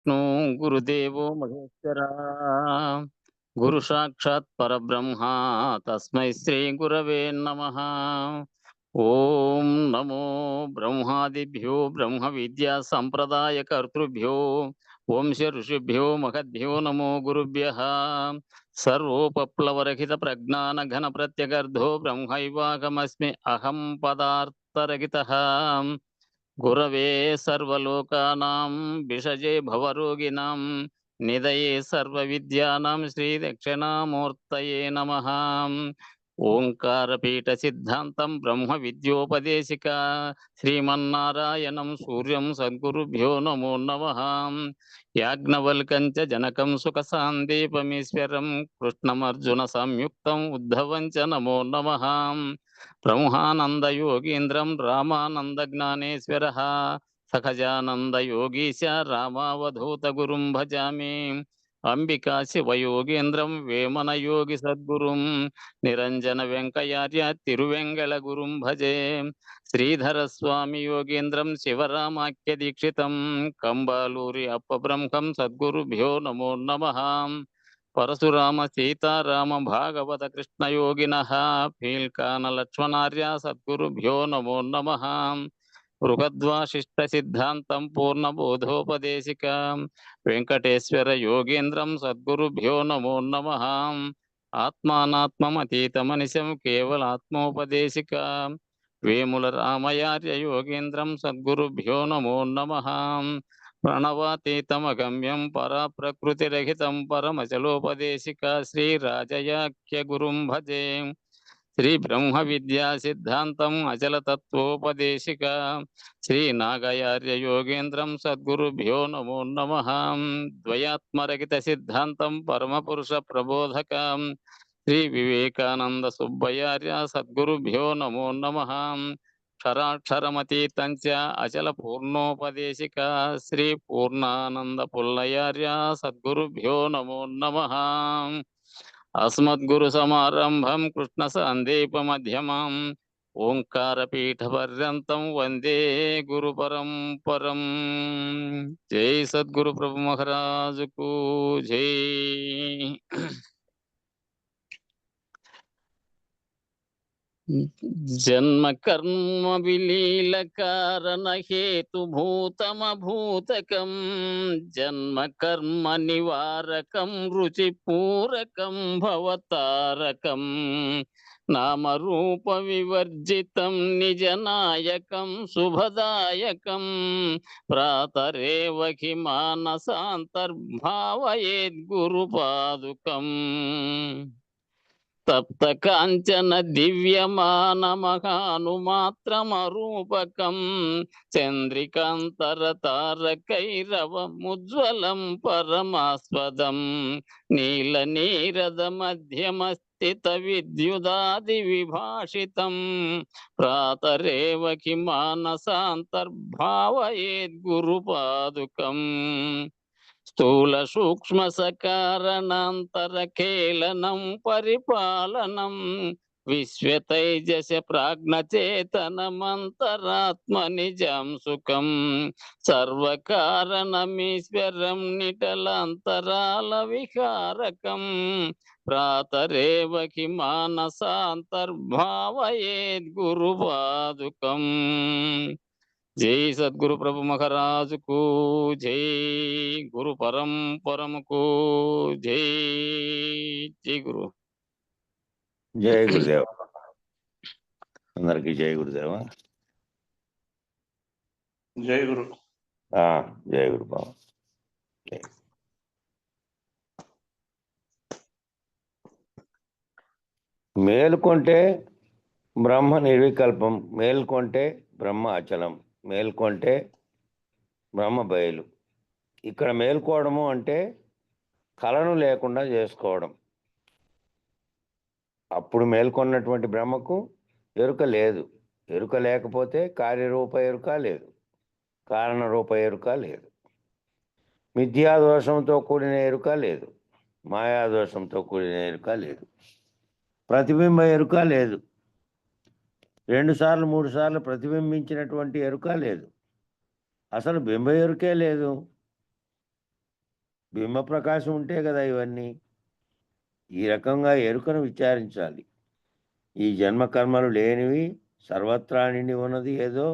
విష్ణు గురుదేవో మహేశ్వర గురు సాక్షాత్ పరబ్రహ్మ తస్మై శ్రీ గురవే నమః. ఓం నమో బ్రహ్మాదిభ్యో బ్రహ్మ విద్యా సంప్రదాయ కర్తృభ్యో వంశ ఋషిభ్యో మహద్భ్యో నమో గురుభ్యః. సర్వోపప్లవరహిత ప్రజ్ఞాన ఘన ప్రత్యగర్ధో బ్రహ్మైవాహమస్మి అహం పదార్థరహితః. గురవే సర్వలోకానాం విషజే భవరోగిణాం నిదయే సర్వవిద్యానాం శ్రీ దక్షిణామూర్తయే నమః. ఓంకారపీఠ సిద్ధాంతం బ్రహ్మ విద్యోపదేశిక శ్రీమన్నారాయణం సూర్యం సద్గురుభ్యో నమో నమః. యాజ్ఞవల్కం చ జనకం సుఖ సాందీపమీశ్వరం కృష్ణమర్జున సంయుక్తం ఉద్ధవం చ నమో నమః. బ్రహ్మానంద యోగీంద్రం రామానంద జ్ఞానేశ్వర సఖజానంద యోగీశ రామావధూత గురుం భజామి. అంబికా శివయోగేంద్రం వేమన యోగి సద్గురుం నిరంజన వెంకయార్య తిరువెంగళ గురుం భజే. శ్రీధర స్వామి యోగేంద్రం శివరామాఖ్య దీక్షితం కంబాలూరి అప్పబ్రహ్మం సద్గురుభ్యో నమో నమః. పరశురామ సీతారామ భాగవత కృష్ణయోగిన ఫీల్కాన లక్ష్మణార్య సద్గురుభ్యో నమో నమః. బృహద్వాసిష్ట సిద్ధాంతం పూర్ణబోధోపదేశిక వెంకటేశ్వర యోగేంద్రం సద్గురుభ్యో నమో నమః. ఆత్మానాత్మమతీతమనిశం కేవలాత్మోపదేశిక వేముల రామయార్య యోగేంద్రం సద్గురుభ్యో నమో నమః. ప్రణవాతీతమగమ్యం పరాప్రకృతిరహితం పరమచలోపదేశిక శ్రీరాజయాఖ్య గురుం భజే. శ్రీ బ్రహ్మ విద్యా సిద్ధాంతం అచల తత్వోపదేశిక శ్రీ నాగయార్య యోగేంద్రం సద్గురుభ్యో నమో నమః. ద్వయాత్మరహిత సిద్ధాంతం పరమపురుష ప్రబోధక శ్రీ వివేకానంద సుబ్బయార్య సద్గురుభ్యో నమో నమః. క్షరాక్షరమతీతం చ అచల పూర్ణోపదేశిక శ్రీ పూర్ణానంద పుల్లయార్య సద్గురుభ్యో నమో నమః. అస్మద్గురు సమారంభం కృష్ణ సందీపమధ్యమం ఓంకారపీఠ పర్యంతం వందే గురు పరంపరం. జై సద్గురు ప్రభు మహారాజుకు జై. జన్మ కర్మ విలీల కారణ హేతు భూతమభూతకం జన్మ కర్మ నివారకం రుచి పూరకం భవతారకం నామరూప వివర్జితం నిజనాయకం శుభదాయకం ప్రాతరేవ హి మానసాంతర్భావయేద్గురుపాదుకం. తప్త కాంచన దివ్యమానమహానుమాత్రమరూపకం చంద్రికాంతరతారకైరవముజ్వలం పరమాస్పదం నీల నీరద మధ్యమ స్థిత విద్యుదాది విభాషితం ప్రాతరేవ హి మానసాంతర్భావయేద్గురుపాదుకం. స్థూల సూక్ష్మ సకారణాంతరఖేళనం పరిపాలనం విశ్వతైజస ప్రాజ్ఞచేతనమంతరాత్మ నిజం సుఖం సర్వకారణమీశ్వరం నిటలాంతరాల విహారకం ప్రాతరేవ హి మానసాంతర్భావయేద్గురుపాదుకం. జై సద్గురు ప్రభు మహారాజుకు జై. గురు పరంపరముకు జై. జై గురు. జై గురుదేవ. అందరికి జై గురుదేవ. జై గురు. జై గురు బాబు. మేలుకొంటే బ్రహ్మ నిర్వికల్పం, మేల్కొంటే బ్రహ్మ అచలం, మేల్కొంటే బ్రహ్మ బయలు. ఇక్కడ మేల్కోవడము అంటే కలను లేకుండా చేసుకోవడం. అప్పుడు మేల్కొన్నటువంటి బ్రహ్మకు ఎరుక లేదు. ఎరుక లేకపోతే కార్యరూప ఎరుక లేదు, కారణరూప ఎరుక లేదు, మిథ్యాదోషంతో కూడిన ఎరుక లేదు, మాయాదోషంతో కూడిన ఎరుక లేదు, ప్రతిబింబ ఎరుక లేదు, 2 సార్లు 3 సార్లు ప్రతిబింబించినటువంటి ఎరుక లేదు, అసలు బింబ ఎరుకే లేదు. బింబ ప్రకాశం ఉంటే కదా ఇవన్నీ. ఈ రకంగా ఎరుకను విచారించాలి. ఈ జన్మ కర్మలు లేనివి, సర్వత్రా నిండి ఉన్నది ఏదో,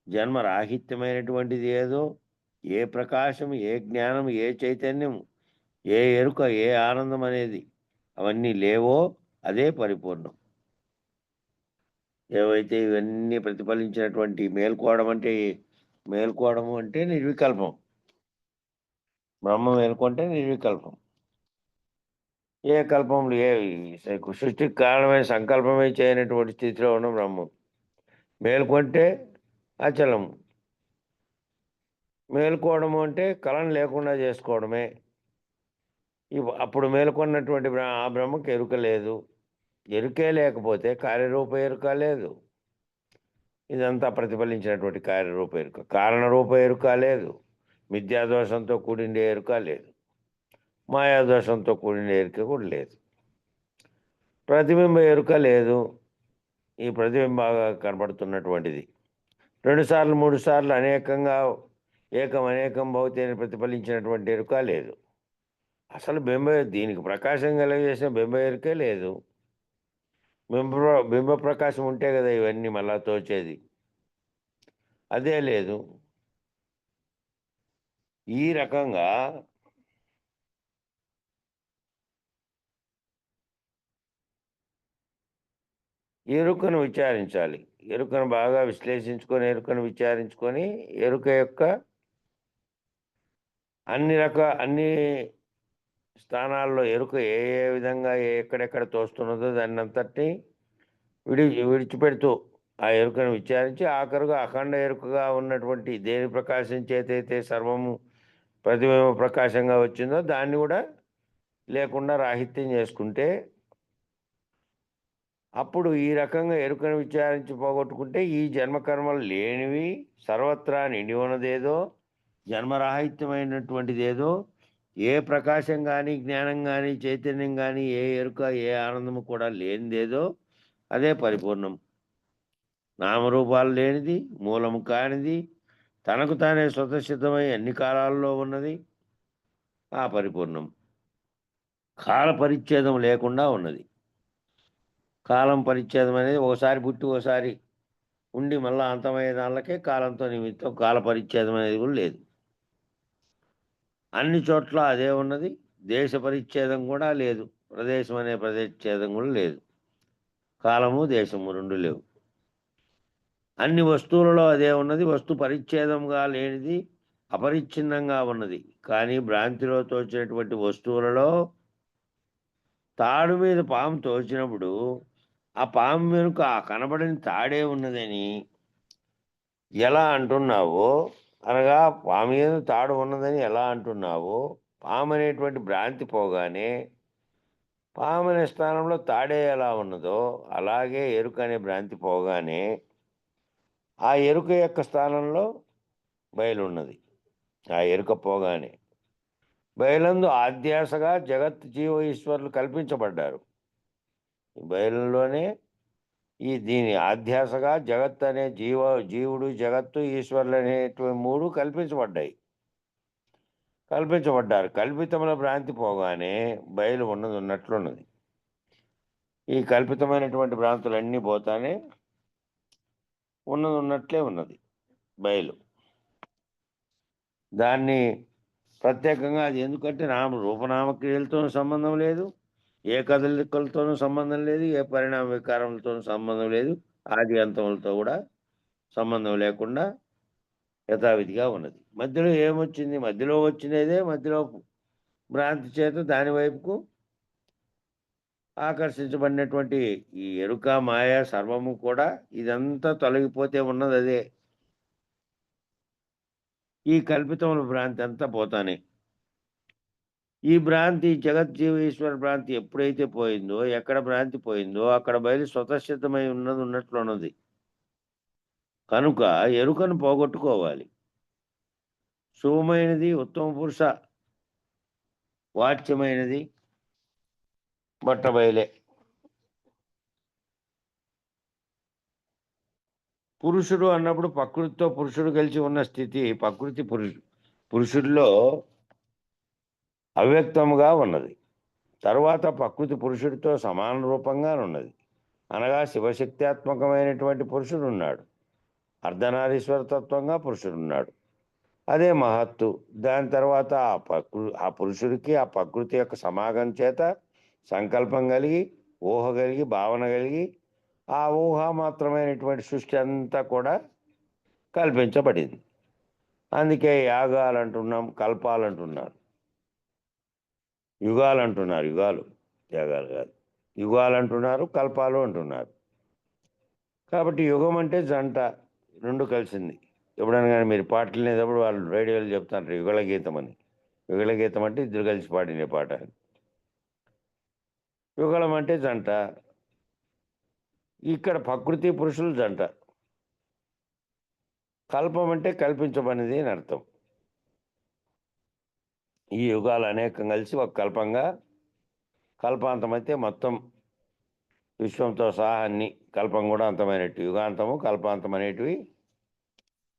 జన్మ రాహిత్యమైనటువంటిది ఏదో, ఏ ప్రకాశం, ఏ జ్ఞానం, ఏ చైతన్యం, ఏ ఎరుక, ఏ ఆనందం అనేది అవన్నీ లేవో అదే పరిపూర్ణం. ఏవైతే ఇవన్నీ ప్రతిఫలించినటువంటి మేల్కోవడము అంటే నిర్వికల్పం. బ్రహ్మ మేల్కొంటే నిర్వికల్పం. ఏ కల్పములు సృష్టికి కారణమైన సంకల్పమే చేయనటువంటి స్థితిలో ఉన్న బ్రహ్మం. మేల్కొంటే అచలము. మేల్కోవడము అంటే కళను లేకుండా చేసుకోవడమే. అప్పుడు మేల్కొన్నటువంటి ఆ బ్రహ్మకి ఎరుక లేదు. ఎరుకే లేకపోతే కార్యరూప ఎరుక లేదు. ఇదంతా ప్రతిఫలించినటువంటి కార్యరూప ఎరుక. కారణరూప ఎరుక లేదు. మిథ్యాదోషంతో కూడిండే ఎరుక లేదు. మాయాదోషంతో కూడిన ఎరుక కూడా లేదు. ప్రతిబింబ ఎరుక లేదు. ఈ ప్రతిబింబాగా కనబడుతున్నటువంటిది 2 సార్లు 3 సార్లు అనేకంగా అనేకం భౌతిని ప్రతిఫలించినటువంటి ఎరుక లేదు. అసలు దీనికి ప్రకాశం కలిగజేసిన బింబ ఎరుకే లేదు. బింబ ప్రకాశం ఉంటే కదా ఇవన్నీ మళ్ళా తోచేది. అదే లేదు. ఈ రకంగా ఎరుకను విచారించాలి. ఎరుకను బాగా విశ్లేషించుకొని, ఎరుకను విచారించుకొని, ఎరుక యొక్క అన్ని స్థానాల్లో ఎరుక ఏ ఏ విధంగా ఎక్కడెక్కడ తోస్తున్నదో దాన్నంతటినీ విడిచిపెడుతూ ఆ ఎరుకను విచారించి ఆఖరుగా అఖండ ఎరుకగా ఉన్నటువంటి దేని ప్రకాశం చేతైతే సర్వము ప్రతిబింబ ప్రకాశంగా వచ్చిందో దాన్ని కూడా లేకుండా రాహిత్యం చేసుకుంటే అప్పుడు ఈ రకంగా ఎరుకను విచారించి పోగొట్టుకుంటే ఈ జన్మకర్మలు లేనివి, సర్వత్రా నిండి ఉన్నదేదో, జన్మరాహిత్యమైనటువంటిదేదో, ఏ ప్రకాశం కానీ, జ్ఞానం కానీ, చైతన్యం కానీ, ఏ ఎరుక, ఏ ఆనందము కూడా లేనిదేదో అదే పరిపూర్ణం. నామరూపాలు లేనిది, మూలము కానిది, తనకు తానే స్వతసిద్ధమై అన్ని కాలాల్లో ఉన్నది ఆ పరిపూర్ణం. కాల పరిచ్ఛేదం లేకుండా ఉన్నది. కాలం పరిచ్ఛేదం అనేది ఒకసారి పుట్టి ఒకసారి ఉండి మళ్ళీ అంతమయ్యే దానికే కాలంతో నిమిత్తం. కాల పరిచ్ఛేదం అనేది కూడా లేదు. అన్ని చోట్ల అదే ఉన్నది. దేశ పరిచ్ఛేదం కూడా లేదు. ప్రదేశం అనే ప్రదేశఛేదం కూడా లేదు. కాలము దేశము రెండు లేవు. అన్ని వస్తువులలో అదే ఉన్నది. వస్తు పరిచ్ఛేదంగా లేనిది, అపరిచ్ఛిన్నంగా ఉన్నది. కానీ భ్రాంతిలో తోచినటువంటి వస్తువులలో తాడు మీద పాము తోచినప్పుడు ఆ పాము వెనుక ఆ కనబడిన తాడే ఉన్నదని ఎలా అంటున్నావో, అనగా పాము మీద తాడు ఉన్నదని ఎలా అంటున్నావో, పాము అనేటువంటి భ్రాంతి పోగానే పాము అనే స్థానంలో తాడే ఎలా ఉన్నదో అలాగే ఎరుక అనే భ్రాంతి పోగానే ఆ ఎరుక యొక్క స్థానంలో బయలు ఉన్నది. ఆ ఎరుక పోగానే బయలందు ఆధ్యాసగా జగత్ జీవ ఈశ్వరులు కల్పించబడ్డారు. బయలులోనే దీని ఆధ్యాసగా జగత్ అనే జీవుడు, జగత్తు, ఈశ్వరులు అనేటువంటి మూడు కల్పించబడ్డారు. కల్పితముల భ్రాంతి పోగానే బయలు ఉన్నది ఉన్నట్లున్నది. ఈ కల్పితమైనటువంటి భ్రాంతులన్నీ పోతానే ఉన్నది ఉన్నట్లే ఉన్నది బయలు. దాన్ని ప్రత్యేకంగా అది ఎందుకంటే రూపనామక్రియలతోనూ సంబంధం లేదు, ఏ కదలికలతోనూ సంబంధం లేదు, ఏ పరిణామ వికారములతోనూ సంబంధం లేదు, ఆది అంతములతో కూడా సంబంధం లేకుండా యథావిధిగా ఉన్నది. మధ్యలో ఏమొచ్చింది? మధ్యలో వచ్చినదే మధ్యలో భ్రాంతి చేత దాని వైపుకు ఆకర్షించబడినటువంటి ఈ ఎరుక, మాయ సర్వము కూడా ఇదంతా తొలగిపోతే ఉన్నది అదే. ఈ కల్పితముల భ్రాంతి అంతా పోతానే ఈ భ్రాంతి జగజ్జీవ ఈశ్వర భ్రాంతి ఎప్పుడైతే పోయిందో, ఎక్కడ భ్రాంతి పోయిందో అక్కడ బయలు స్వతసిద్ధమై ఉన్నది ఉన్నట్లున్నది. కనుక ఎరుకను పోగొట్టుకోవాలి. శుభమైనది, ఉత్తమ పురుష వాచ్యమైనది బట్టబయలే. పురుషుడు అన్నప్పుడు ప్రకృతితో పురుషుడు కలిసి ఉన్న స్థితి. ప్రకృతి పురుషుడిలో అవ్యక్తముగా ఉన్నది. తరువాత ప్రకృతి పురుషుడితో సమాన రూపంగా ఉన్నది. అనగా శివశక్త్యాత్మకమైనటువంటి పురుషుడున్నాడు. అర్ధనారీశ్వర తత్వంగా పురుషుడున్నాడు. అదే మహత్తు. దాని తర్వాత ఆ పురుషుడికి ఆ ప్రకృతి యొక్క సమాగం చేత సంకల్పం కలిగి, ఊహ కలిగి, భావన కలిగి, ఆ ఊహామాత్రమైనటువంటి సృష్టి అంతా కూడా కల్పించబడింది. అందుకే యాగాలంటున్నాం, కల్పాలంటున్నారు. యుగాలంటున్నారు. యుగాలు, యాగాలు కాదు. యుగాలంటున్నారు, కల్పాలు అంటున్నారు. కాబట్టి యుగం అంటే జంట, 2 కలిసింది. ఎప్పుడైనా కానీ మీరు పాటలు వినేటప్పుడు వాళ్ళు రేడియోలో చెప్తారు యుగళ గీతం అని. యుగళ గీతం అంటే ఇద్దరు కలిసి పాడిన పాట. యుగళం అంటే జంట. ఇక్కడ ప్రకృతి పురుషులు జంట. కల్పం అంటే కల్పించబడినది అని అర్థం. ఈ యుగాలు అనేకం కలిసి ఒక కల్పంగా, కల్పాంతం అయితే మొత్తం విశ్వంతో సహా అన్ని, కల్పం కూడా అంతమైనట్టు. యుగాంతము, కల్పాంతం అనేటివి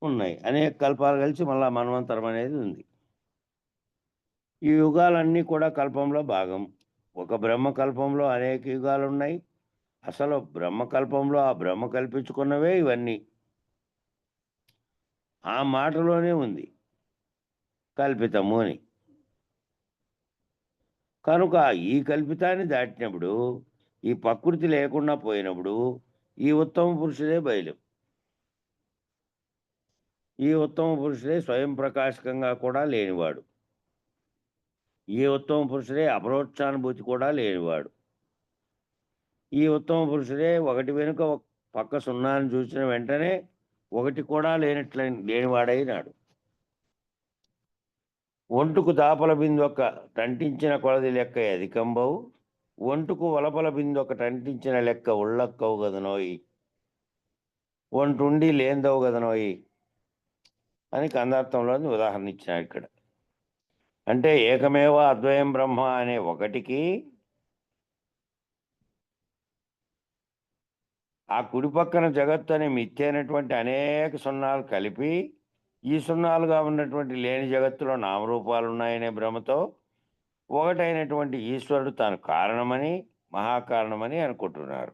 ఉన్నాయి. అనేక కల్పాలు కలిసి మళ్ళా మన్వంతరం అనేది ఉంది. ఈ యుగాలన్నీ కూడా కల్పంలో భాగం. ఒక బ్రహ్మకల్పంలో అనేక యుగాలు ఉన్నాయి. అసలు బ్రహ్మకల్పంలో ఆ బ్రహ్మ కల్పించుకున్నవే ఇవన్నీ. ఆ మాటలోనే ఉంది కల్పితము అని. కనుక ఈ కల్పితాన్ని దాటినప్పుడు, ఈ ప్రకృతి లేకుండా పోయినప్పుడు, ఈ ఉత్తమ పురుషుడే బయలు. ఈ ఉత్తమ పురుషుడే స్వయం ప్రకాశకంగా కూడా లేనివాడు. ఈ ఉత్తమ పురుషుడే అపరోక్షానుభూతి కూడా లేనివాడు. ఈ ఉత్తమ పురుషుడే ఒకటి వెనుక ఒక పక్క సున్నాను చూసిన వెంటనే ఒకటి కూడా లేనివాడైనాడు. ఒంటుకు దాపల బిందొక్క టంటించిన కొలది లెక్క అధికంబవు, ఒంటుకు వలపల బిందొక టంటించిన లెక్క ఉళ్ళక్కవు గదనోయి, ఒంటుండి లేందవు గదనోయి అని కందార్థంలోని ఉదాహరణ ఇచ్చినాడు ఇక్కడ. అంటే ఏకమేవ అద్వయం బ్రహ్మ అనే ఒకటికి ఆ కుడి పక్కన జగత్తు అనే మిథ్యైనటువంటి అనేక సున్నాలు కలిపి, ఈ సున్నాలుగా ఉన్నటువంటి లేని జగత్తులో నామరూపాలు ఉన్నాయనే భ్రమతో ఒకటైనటువంటి ఈశ్వరుడు తాను కారణమని, మహాకారణమని అనుకుంటున్నారు.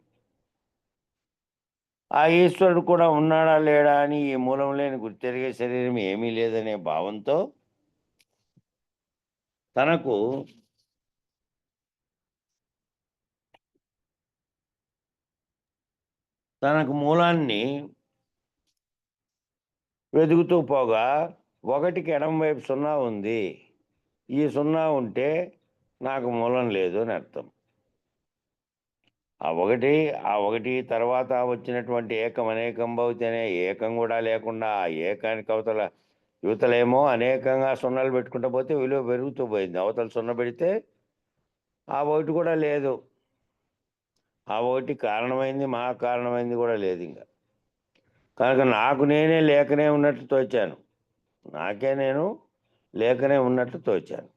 ఆ ఈశ్వరుడు కూడా ఉన్నాడా లేడా అని ఈ మూలం లేని గుర్తెరిగే శరీరం ఏమీ లేదనే భావంతో తనకు మూలాన్ని వెతుకుతూ పోగా ఒకటికి ఎడమ వైపు సున్నా ఉంది. ఈ సున్నా ఉంటే నాకు మూలం లేదు అని అర్థం. ఆ ఒకటి తర్వాత వచ్చినటువంటి ఏకం అనేకం భవతి అనే ఏకం కూడా లేకుండా ఆ ఏకానికి యువతలేమో అనేకంగా సున్నాలు పెట్టుకుంటూ పోతే విలువ పెరుగుతూ పోయింది. అవతల సున్న పెడితే ఆ ఒకటి కూడా లేదు. ఆ ఒకటి కారణమైంది, మహాకారణమైంది కూడా లేదు ఇంకా. కనుక నాకు నేనే లేకనే ఉన్నట్లు తోచాను. నాకే నేను లేకనే ఉన్నట్లు తోచాను.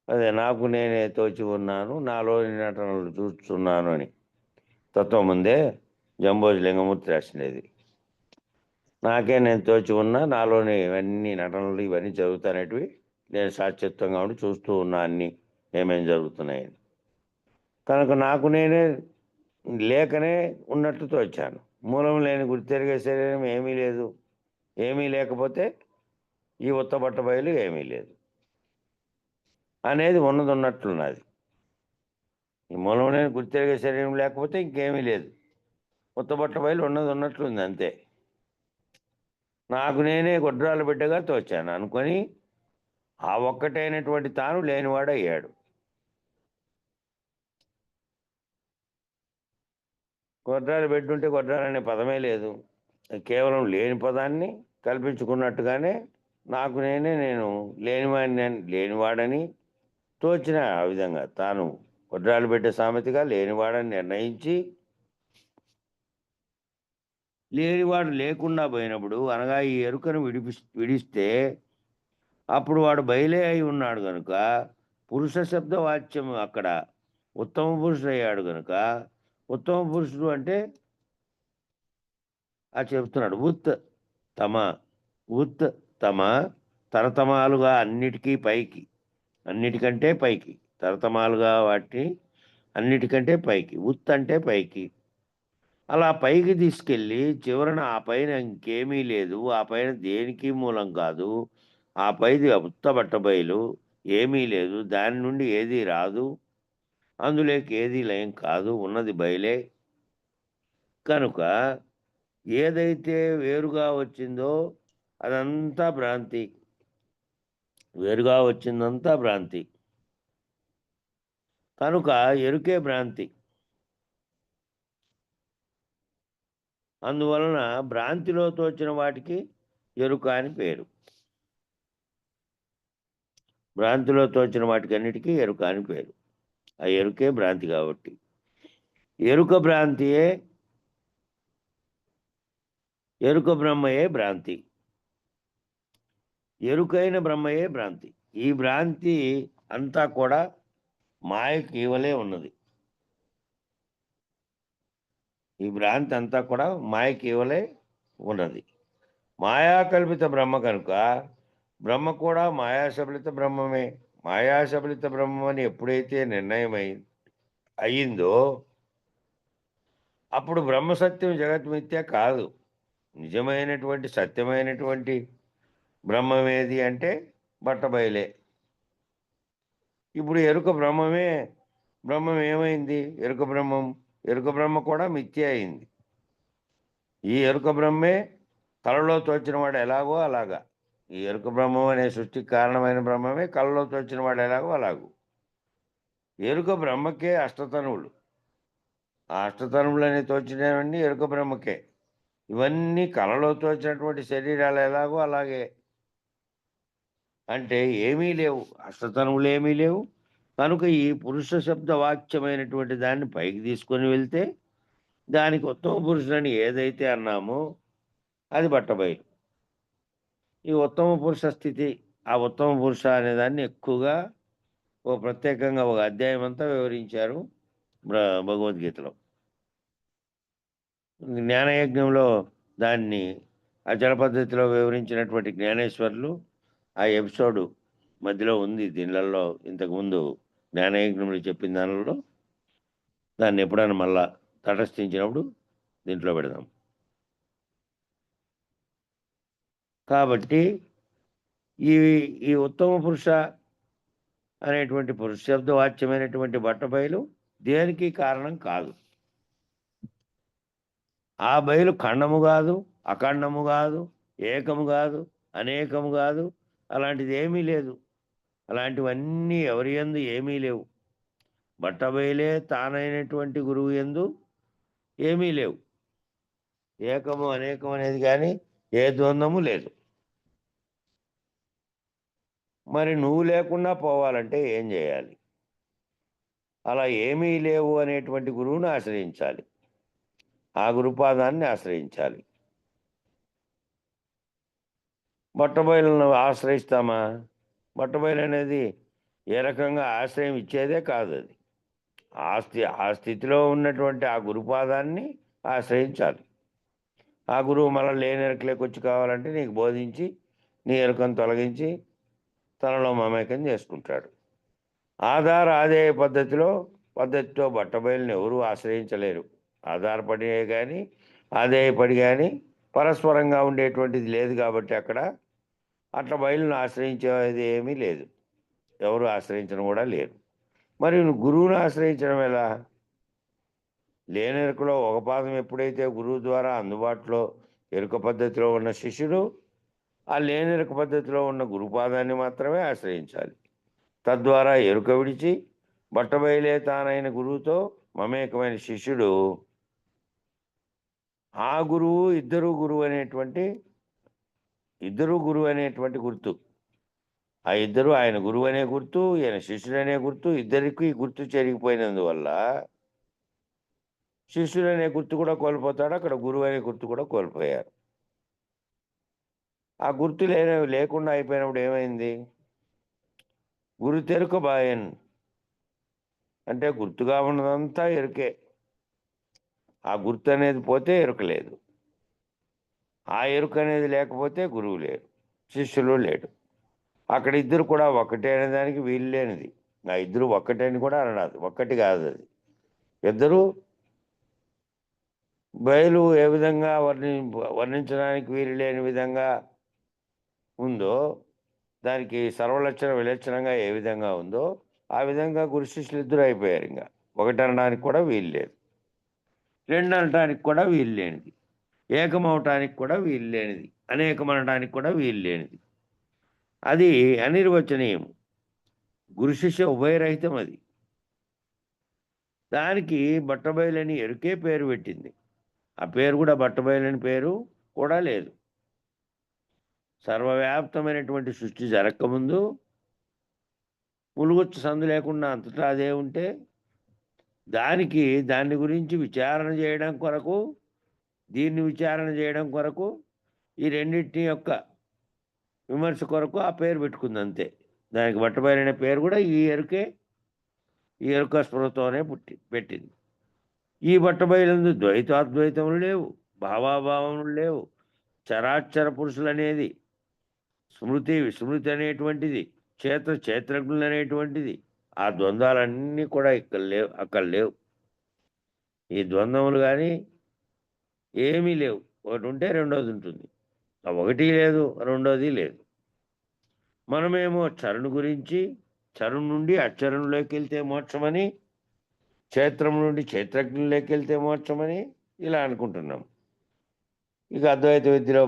అదే నాకు నేనే తోచి ఉన్నాను, నాలోని నటనలు చూస్తున్నాను అని తత్వం ముందే జంబోజి లింగమూర్తి రాసినది. నాకే నేను తోచి ఉన్నా, నాలోని ఇవన్నీ నటనలు ఇవన్నీ జరుగుతానేటివి నేను సాక్షిత్వంగా ఉండి చూస్తూ ఉన్నా అన్నీ ఏమేమి జరుగుతున్నాయని. కనుక నాకు నేనే లేకనే ఉన్నట్లు తోచాను. మూలం లేని గుర్తెరిగే శరీరం ఏమీ లేదు. ఏమీ లేకపోతే ఈ ఉత్తబట్ట బయలు ఏమీ లేదు అనేది ఉన్నది ఉన్నట్లున్నది. ఈ మూలం లేని గుర్తెరిగే శరీరం లేకపోతే ఇంకేమీ లేదు. ఉత్తబట్ట బయలు ఉన్నది ఉన్నట్లుంది అంతే. నాకు నేనే గొడ్రాలు బిడ్డగా తోచాను అనుకొని ఆ ఒక్కటైనటువంటి తాను లేనివాడయ్యాడు. గొడ్రాలు బిడ్డ ఉంటే గొడ్రాలు అనే పదమే లేదు. కేవలం లేని పదాన్ని కల్పించుకున్నట్టుగానే నాకు నేను లేనివాడని తోచిన ఆ విధంగా తాను గొడ్రాలు బిడ్డ సామెతగా లేనివాడని నిర్ణయించి, లేనివాడు లేకుండా పోయినప్పుడు అనగా ఈ ఎరుకను విడిస్తే అప్పుడు వాడు బయలే అయి ఉన్నాడు కనుక పురుష శబ్ద వాచ్యం అక్కడ ఉత్తమ పురుషుడు అయ్యాడు కనుక ఉత్తమ పురుషుడు అంటే చెప్తున్నాడు ఉత్ తమ తరతమాలుగా అన్నిటికీ పైకి, అన్నిటికంటే పైకి, తరతమాలుగా వాటి అన్నిటికంటే పైకి, ఉత్ అంటే పైకి, అలా పైకి తీసుకెళ్ళి చివరన ఆ పైన ఇంకేమీ లేదు, ఆ పైన దేనికి మూలం కాదు, ఆ పైది ఉత్త బట్టబయలు, ఏమీ లేదు, దాని నుండి ఏదీ రాదు, అందులోకి ఏదీ లయం కాదు, ఉన్నది బయలే. కనుక ఏదైతే వేరుగా వచ్చిందో అదంతా భ్రాంతి, వేరుగా వచ్చిందంతా భ్రాంతి. కనుక ఎరుకే భ్రాంతి. అందువలన భ్రాంతిలో తోచిన వాటికి ఎరుక అని పేరు. భ్రాంతిలో తోచిన వాటికి అన్నిటికీ ఎరుక అని పేరు. ఆ ఎరుకే భ్రాంతి కాబట్టి. ఎరుక భ్రాంతియే, ఎరుక బ్రహ్మయే భ్రాంతి. ఎరుకైన బ్రహ్మయే భ్రాంతి. ఈ భ్రాంతి అంతా కూడా మాయకి ఇవలే ఉన్నది. ఈ భ్రాంతి అంతా కూడా మాయకి ఇవలే ఉన్నది. మాయాకల్పిత బ్రహ్మ కనుక బ్రహ్మ కూడా మాయాశబలిత బ్రహ్మమే. మాయాశబలిత బ్రహ్మని ఎప్పుడైతే నిర్ణయం అయ్యిందో అప్పుడు బ్రహ్మ సత్యం జగత్ మిథ్య కాదు. నిజమైనటువంటి సత్యమైనటువంటి బ్రహ్మమేది అంటే బట్టబయలే. ఇప్పుడు ఎరుక బ్రహ్మమే. బ్రహ్మం ఏమైంది? ఎరుక బ్రహ్మం. ఎరుక బ్రహ్మ కూడా మిథ్య అయింది. ఈ ఎరుక బ్రహ్మే కలలో తోచిన వాడు ఎలాగో అలాగా. ఈ ఎరుక బ్రహ్మం అనే సృష్టికి కారణమైన బ్రహ్మమే కలలో తోచిన వాడు ఎలాగో అలాగూ. ఎరుక బ్రహ్మకే అష్టతనువులు. ఆ అష్టతనువులని తోచినవన్నీ ఎరుక బ్రహ్మకే. ఇవన్నీ కలలో తోచినటువంటి శరీరాలు ఎలాగో అలాగే. అంటే ఏమీ లేవు, అష్టతనువులు ఏమీ లేవు. కనుక ఈ పురుష శబ్ద వాక్యమైనటువంటి దాన్ని పైకి తీసుకొని వెళ్తే దానికి ఉత్తమ పురుషులని ఏదైతే అన్నామో అది బట్టబయలు. ఈ ఉత్తమ పురుష స్థితి, ఆ ఉత్తమ పురుష అనే దాన్ని ఎక్కువగా ప్రత్యేకంగా ఒక అధ్యాయం అంతా వివరించారు భగవద్గీతలో. జ్ఞానయజ్ఞంలో దాన్ని అచల పద్ధతిలో వివరించినటువంటి జ్ఞానేశ్వరులు ఆ ఎపిసోడు మధ్యలో ఉంది దీనిలలో. ఇంతకుముందు జ్ఞానయజ్ఞంలో చెప్పిన దానిలో దాన్ని ఎప్పుడైనా మళ్ళా తటస్థించినప్పుడు దీంట్లో పెడదాం. కాబట్టి ఈ ఈ ఉత్తమ పురుష అనేటువంటి పురుష శబ్ద వాచ్యమైనటువంటి బట్టబయలు దేనికి కారణం కాదు. ఆ బయలు ఖండము కాదు, అఖండము కాదు, ఏకము కాదు, అనేకము కాదు, అలాంటిది ఏమీ లేదు. అలాంటివన్నీ ఎవరి యందు ఏమీ లేవు. బట్టబయలే తానైనటువంటి గురువు యందు ఏమీ లేవు. ఏకము అనేకం అనేది కానీ ఏ ద్వంద్వము లేదు. మరి నువ్వు లేకుండా పోవాలంటే ఏం చేయాలి? అలా ఏమీ లేవు అనేటువంటి గురువుని ఆశ్రయించాలి. ఆ గురుపాదాన్ని ఆశ్రయించాలి. బట్టబయలును ఆశ్రయిస్తామా? బట్టబయలు అనేది ఏ రకంగా ఆశ్రయం ఇచ్చేదే కాదు. అది ఆ స్థితిలో ఉన్నటువంటి ఆ గురుపాదాన్ని ఆశ్రయించాలి. ఆ గురువు మళ్ళీ లేని ఎరుకలోకి వచ్చి కావాలంటే నీకు బోధించి నీ ఎరుకను తొలగించి తనలో మమేకం చేసుకుంటాడు. ఆధార ఆదేయ పద్ధతితో బట్టబయలుని ఎవరూ ఆశ్రయించలేరు. ఆధారపడి కానీ ఆదేయపడి కానీ పరస్పరంగా ఉండేటువంటిది లేదు కాబట్టి అక్కడ అట్లా బయలును ఆశ్రయించేది ఏమీ లేదు. ఎవరు ఆశ్రయించడం కూడా లేరు. మరి గురువును ఆశ్రయించడం ఎలా? లేని ఎరుకలో ఒక పాదం ఎప్పుడైతే గురువు ద్వారా అందుబాటులో ఎరుక పద్ధతిలో ఉన్న శిష్యుడు ఆ లేని ఎరుక పద్ధతిలో ఉన్న గురుపాదాన్ని మాత్రమే ఆశ్రయించాలి. తద్వారా ఎరుక విడిచి బట్టబయలే తానైన గురువుతో మమేకమైన శిష్యుడు ఆ గురువు ఇద్దరు గురువు అనేటువంటి గుర్తు. ఆ ఇద్దరు ఆయన గురువు అనే గుర్తు, ఈయన శిష్యుడు అనే గుర్తు, ఇద్దరికి గుర్తు చెరిగిపోయినందువల్ల శిష్యుడు అనే గుర్తు కూడా కోల్పోతాడు. అక్కడ గురువు అనే గుర్తు కూడా కోల్పోయారు. ఆ గుర్తు లేకుండా అయిపోయినప్పుడు ఏమైంది? గురు తెరుక బాయన్ అంటే గుర్తుగా ఉన్నదంతా ఎరుకే. ఆ గుర్తు అనేది పోతే ఎరుక లేదు. ఆ ఎరుక అనేది లేకపోతే గురువు లేడు, శిష్యులు లేడు. అక్కడ ఇద్దరు కూడా ఒక్కటే అనేదానికి వీలు లేనిది. ఆ ఇద్దరు ఒక్కటే అని కూడా అనరాదు. ఒక్కటి కాదు అది. ఇద్దరు బయలు ఏ విధంగా వర్ణించడానికి వీలు లేని విధంగా ఉందో, దానికి సర్వలక్షణ విలక్షణంగా ఏ విధంగా ఉందో ఆ విధంగా గురు శిష్యులు ఇద్దరు అయిపోయారు. ఇంకా ఒకటి అనడానికి కూడా వీలు లేదు, రెండు అనడానికి కూడా వీలు లేనిది, ఏకమవటానికి కూడా వీలు లేనిది, అనేకం అనడానికి కూడా వీలు లేనిది. అది అనిర్వచనీయం, గురు శిష్య ఉభయరహితం. అది దానికి బట్టబయలని ఎరుకే పేరు పెట్టింది. ఆ పేరు కూడా బట్టబయలని పేరు కూడా లేదు. సర్వవ్యాప్తమైనటువంటి సృష్టి జరగకముందు ములుగొచ్చు సందు లేకుండా అంతటా అదే ఉంటే దాన్ని గురించి విచారణ చేయడం కొరకు, దీన్ని విచారణ చేయడం కొరకు, ఈ రెండింటి యొక్క విమర్శ కొరకు ఆ పేరు పెట్టుకుంది అంతే. దానికి బట్టబయలనే పేరు కూడా ఈ ఎరుక స్పృహతోనే పెట్టింది. ఈ బట్టబయలందు ద్వైతాద్వైతములు లేవు, భావాభావములు లేవు. చరాచర పురుషులు అనేది స్మృతి విస్మృతి అనేటువంటిది, క్షేత్రజ్ఞులు అనేటువంటిది, ఆ ద్వంద్వాలన్నీ కూడా అక్కడ లేవు. ఈ ద్వంద్వములు కానీ ఏమీ లేవు. ఒకటి ఉంటే రెండోది ఉంటుంది, ఆ ఒకటి లేదు రెండోది లేదు. మనమేమో చరణు గురించి చరణు నుండి అక్షరంలోకి వెళ్తే మోక్షమని, క్షేత్రం నుండి క్షేత్రజ్ఞుల్లోకి వెళ్తే మోక్షమని ఇలా అనుకుంటున్నాం. ఇక అద్వైత విద్యలో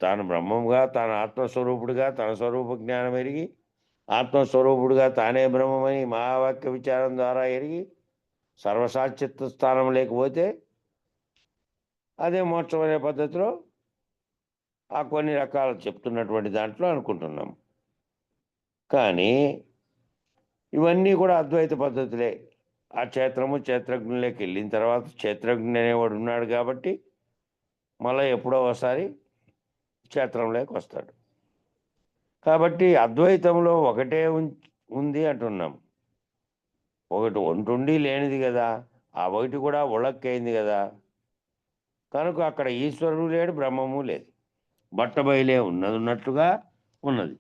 తాను బ్రహ్మంగా, తాను ఆత్మస్వరూపుడుగా, తన స్వరూప జ్ఞానం ఎరిగి, ఆత్మస్వరూపుడుగా తానే బ్రహ్మమని మహావాక్య విచారం ద్వారా ఎరిగి సర్వసాచిత్వ స్థానం లేకపోతే అదే మోక్షం అనే పద్ధతిలో ఆ కొన్ని రకాలు చెప్తున్నటువంటి దాంట్లో అనుకుంటున్నాం. కానీ ఇవన్నీ కూడా అద్వైత పద్ధతులే. ఆ క్షేత్రజ్ఞులకి వెళ్ళిన తర్వాత క్షేత్రజ్ఞుడు అనేవాడు ఉన్నాడు కాబట్టి మళ్ళీ ఎప్పుడో ఒకసారి క్షేత్రంలోకి వస్తాడు. కాబట్టి అద్వైతంలో ఒకటే ఉంది అంటున్నాం. ఒకటి ఉంటుండి లేనిది కదా, ఆ ఒకటి కూడా ఉళక్కైంది కదా. కనుక అక్కడ ఈశ్వరుడు లేడు, బ్రహ్మము లేదు, బట్టబయలే ఉన్నట్లుగా ఉన్నది.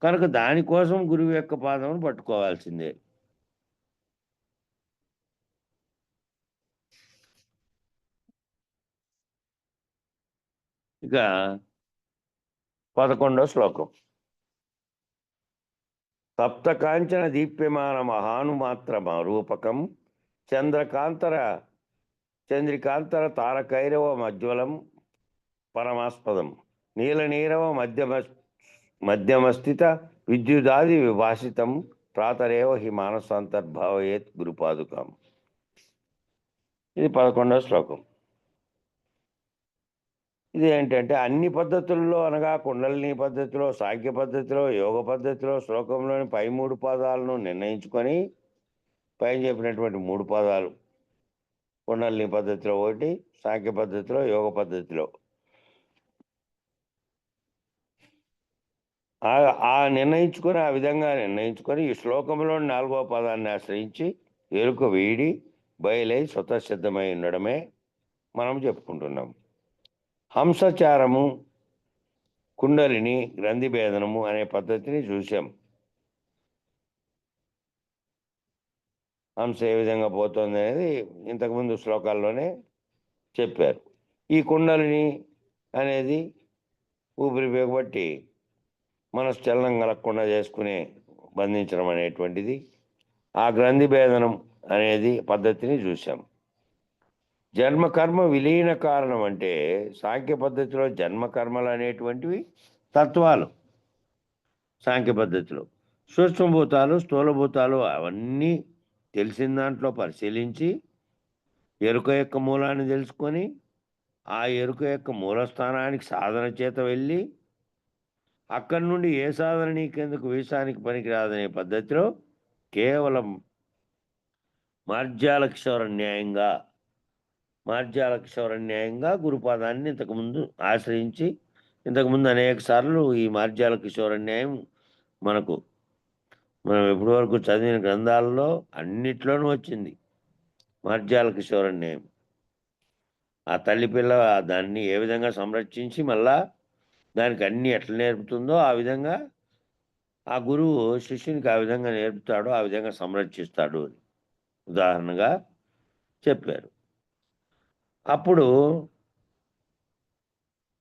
కనుక దానికోసం గురువు యొక్క పాదమును పట్టుకోవాల్సిందే. ఇక 11వ శ్లోకం. సప్తకాంచన దీప్యమాన మహానుమాత్ర రూపకం చంద్రికాంతర తారకైరవ మజ్వలం పరమాస్పదం నీలనీరవ మధ్యమస్థిత విద్యుదాది విభాషితం ప్రాతరేవ హి మానసాంతర్భావయేత్ గురుపాదుకం. ఇది 11వ శ్లోకం. ఇది ఏంటంటే అన్ని పద్ధతుల్లో అనగా కుండలిని పద్ధతిలో, సాంఖ్య పద్ధతిలో, యోగ పద్ధతిలో శ్లోకంలోని పై 3 పాదాలను నిర్ణయించుకొని, పైన చెప్పినటువంటి 3 పాదాలు కుండలిని పద్ధతిలో ఒకటి, సాంఖ్య పద్ధతిలో, యోగ పద్ధతిలో ఆ విధంగా నిర్ణయించుకొని ఈ శ్లోకంలో 4వ పదాన్ని ఆశ్రయించి ఎరుక వీడి బయలై స్వతసిద్ధమై ఉండడమే మనం చెప్పుకుంటున్నాం. హంసచారము, కుండలిని, గ్రంథి భేదనము అనే పద్ధతిని చూసాం. హంస ఏ విధంగా పోతుంది అనేది ఇంతకుముందు శ్లోకాల్లోనే చెప్పారు. ఈ కుండలిని అనేది ఊపిరి బిగబట్టి మనశ్చలనం కలగకుండా చేసుకునే బంధించడం అనేటువంటిది. ఆ గ్రంథి భేదనం అనేది పద్ధతిని చూసాం. జన్మకర్మ విలీన కారణం అంటే సాంఖ్య పద్ధతిలో జన్మకర్మలు అనేటువంటివి తత్వాలు. సాంఖ్య పద్ధతిలో సూక్ష్మభూతాలు, స్థూలభూతాలు అవన్నీ తెలిసిన దాంట్లో పరిశీలించి ఎరుక యొక్క మూలాన్ని తెలుసుకొని ఆ ఎరుక యొక్క మూలస్థానానికి సాధన చేత వెళ్ళి అక్కడి నుండి ఏ సాధన నీకెందుకు వీసానికి పనికిరాదనే పద్ధతిలో కేవలం మార్జాలక్షర న్యాయంగా గురుపాదాన్ని ఇంతకుముందు ఆశ్రయించి, ఇంతకుముందు అనేక సార్లు ఈ మార్జాల కిశోర న్యాయం మనం ఇప్పటి వరకు చదివిన గ్రంథాలలో అన్నిట్లోనూ వచ్చింది. మార్జాల కిశోర న్యాయం ఆ తల్లి పిల్ల దాన్ని ఏ విధంగా సంరక్షించి మళ్ళా దానికి అన్ని ఎట్లా నేర్పుతుందో ఆ విధంగా ఆ గురువు శిష్యునికి ఆ విధంగా నేర్పుతాడు, ఆ విధంగా సంరక్షిస్తాడు అని ఉదాహరణగా చెప్పారు. అప్పుడు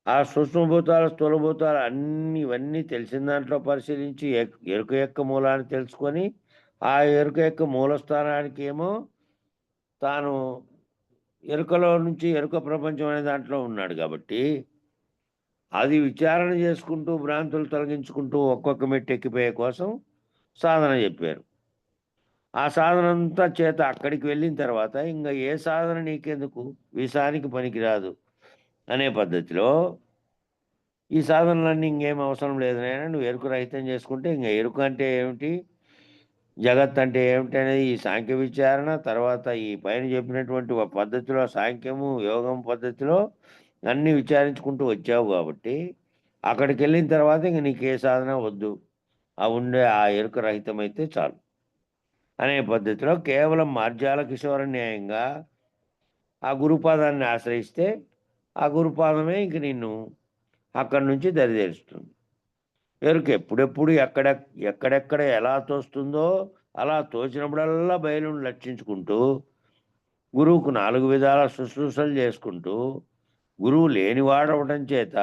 ఆ సూక్ష్మభూతాలు, స్థూలభూతాలు ఇవన్నీ తెలిసిన దాంట్లో పరిశీలించి ఎరుక యొక్క మూలాన్ని తెలుసుకొని, ఆ ఎరుక యొక్క మూల స్థానానికేమో తాను ఎరుకలో నుంచి ఎరుక ప్రపంచం అనే దాంట్లో ఉన్నాడు కాబట్టి, అది విచారణ చేసుకుంటూ, భ్రాంతులు తొలగించుకుంటూ ఒక్కొక్క మెట్టు ఎక్కిపోయే కోసం సాధన చెప్పారు. ఆ సాధనంతా చేత అక్కడికి వెళ్ళిన తర్వాత ఇంగ ఏ సాధన నీకెందుకు, విషానికి పనికిరాదు అనే పద్ధతిలో ఈ సాధనలన్నీ ఇంకేం అవసరం లేదు నాయనా, నువ్వు ఎరుక రహితం చేసుకుంటే ఇంగ ఎరుక అంటే ఏమిటి? జగత్ అంటే ఏమిటి? అనేది ఈ సాంఖ్య విచారణ, తర్వాత ఈ పైన చెప్పినటువంటి ఒక పద్ధతిలో సాంఖ్యము, యోగం పద్ధతిలో అన్నీ విచారించుకుంటూ వచ్చావు గాబట్టి, అక్కడికెళ్ళిన తర్వాత ఇంక నీకు ఏ సాధన వద్దు. ఆ ఉండే ఆ ఎరుక రహితమైతే చాలు. అనే పద్ధతిలో కేవలం మార్జాల కిశోర న్యాయంగా ఆ గురుపాదాన్ని ఆశ్రయిస్తే, ఆ గురుపాదమే ఇంక నిన్ను అక్కడి నుంచి దరిదేరుస్తుంది. ఎరుక ఎప్పుడెప్పుడు ఎక్కడెక్కడ ఎలా తోస్తుందో, అలా తోచినప్పుడల్లా బయలుని లక్షించుకుంటూ, గురువుకు 4 విధాల శుశ్రూషలు చేసుకుంటూ, గురువు లేనివాడవటం చేత,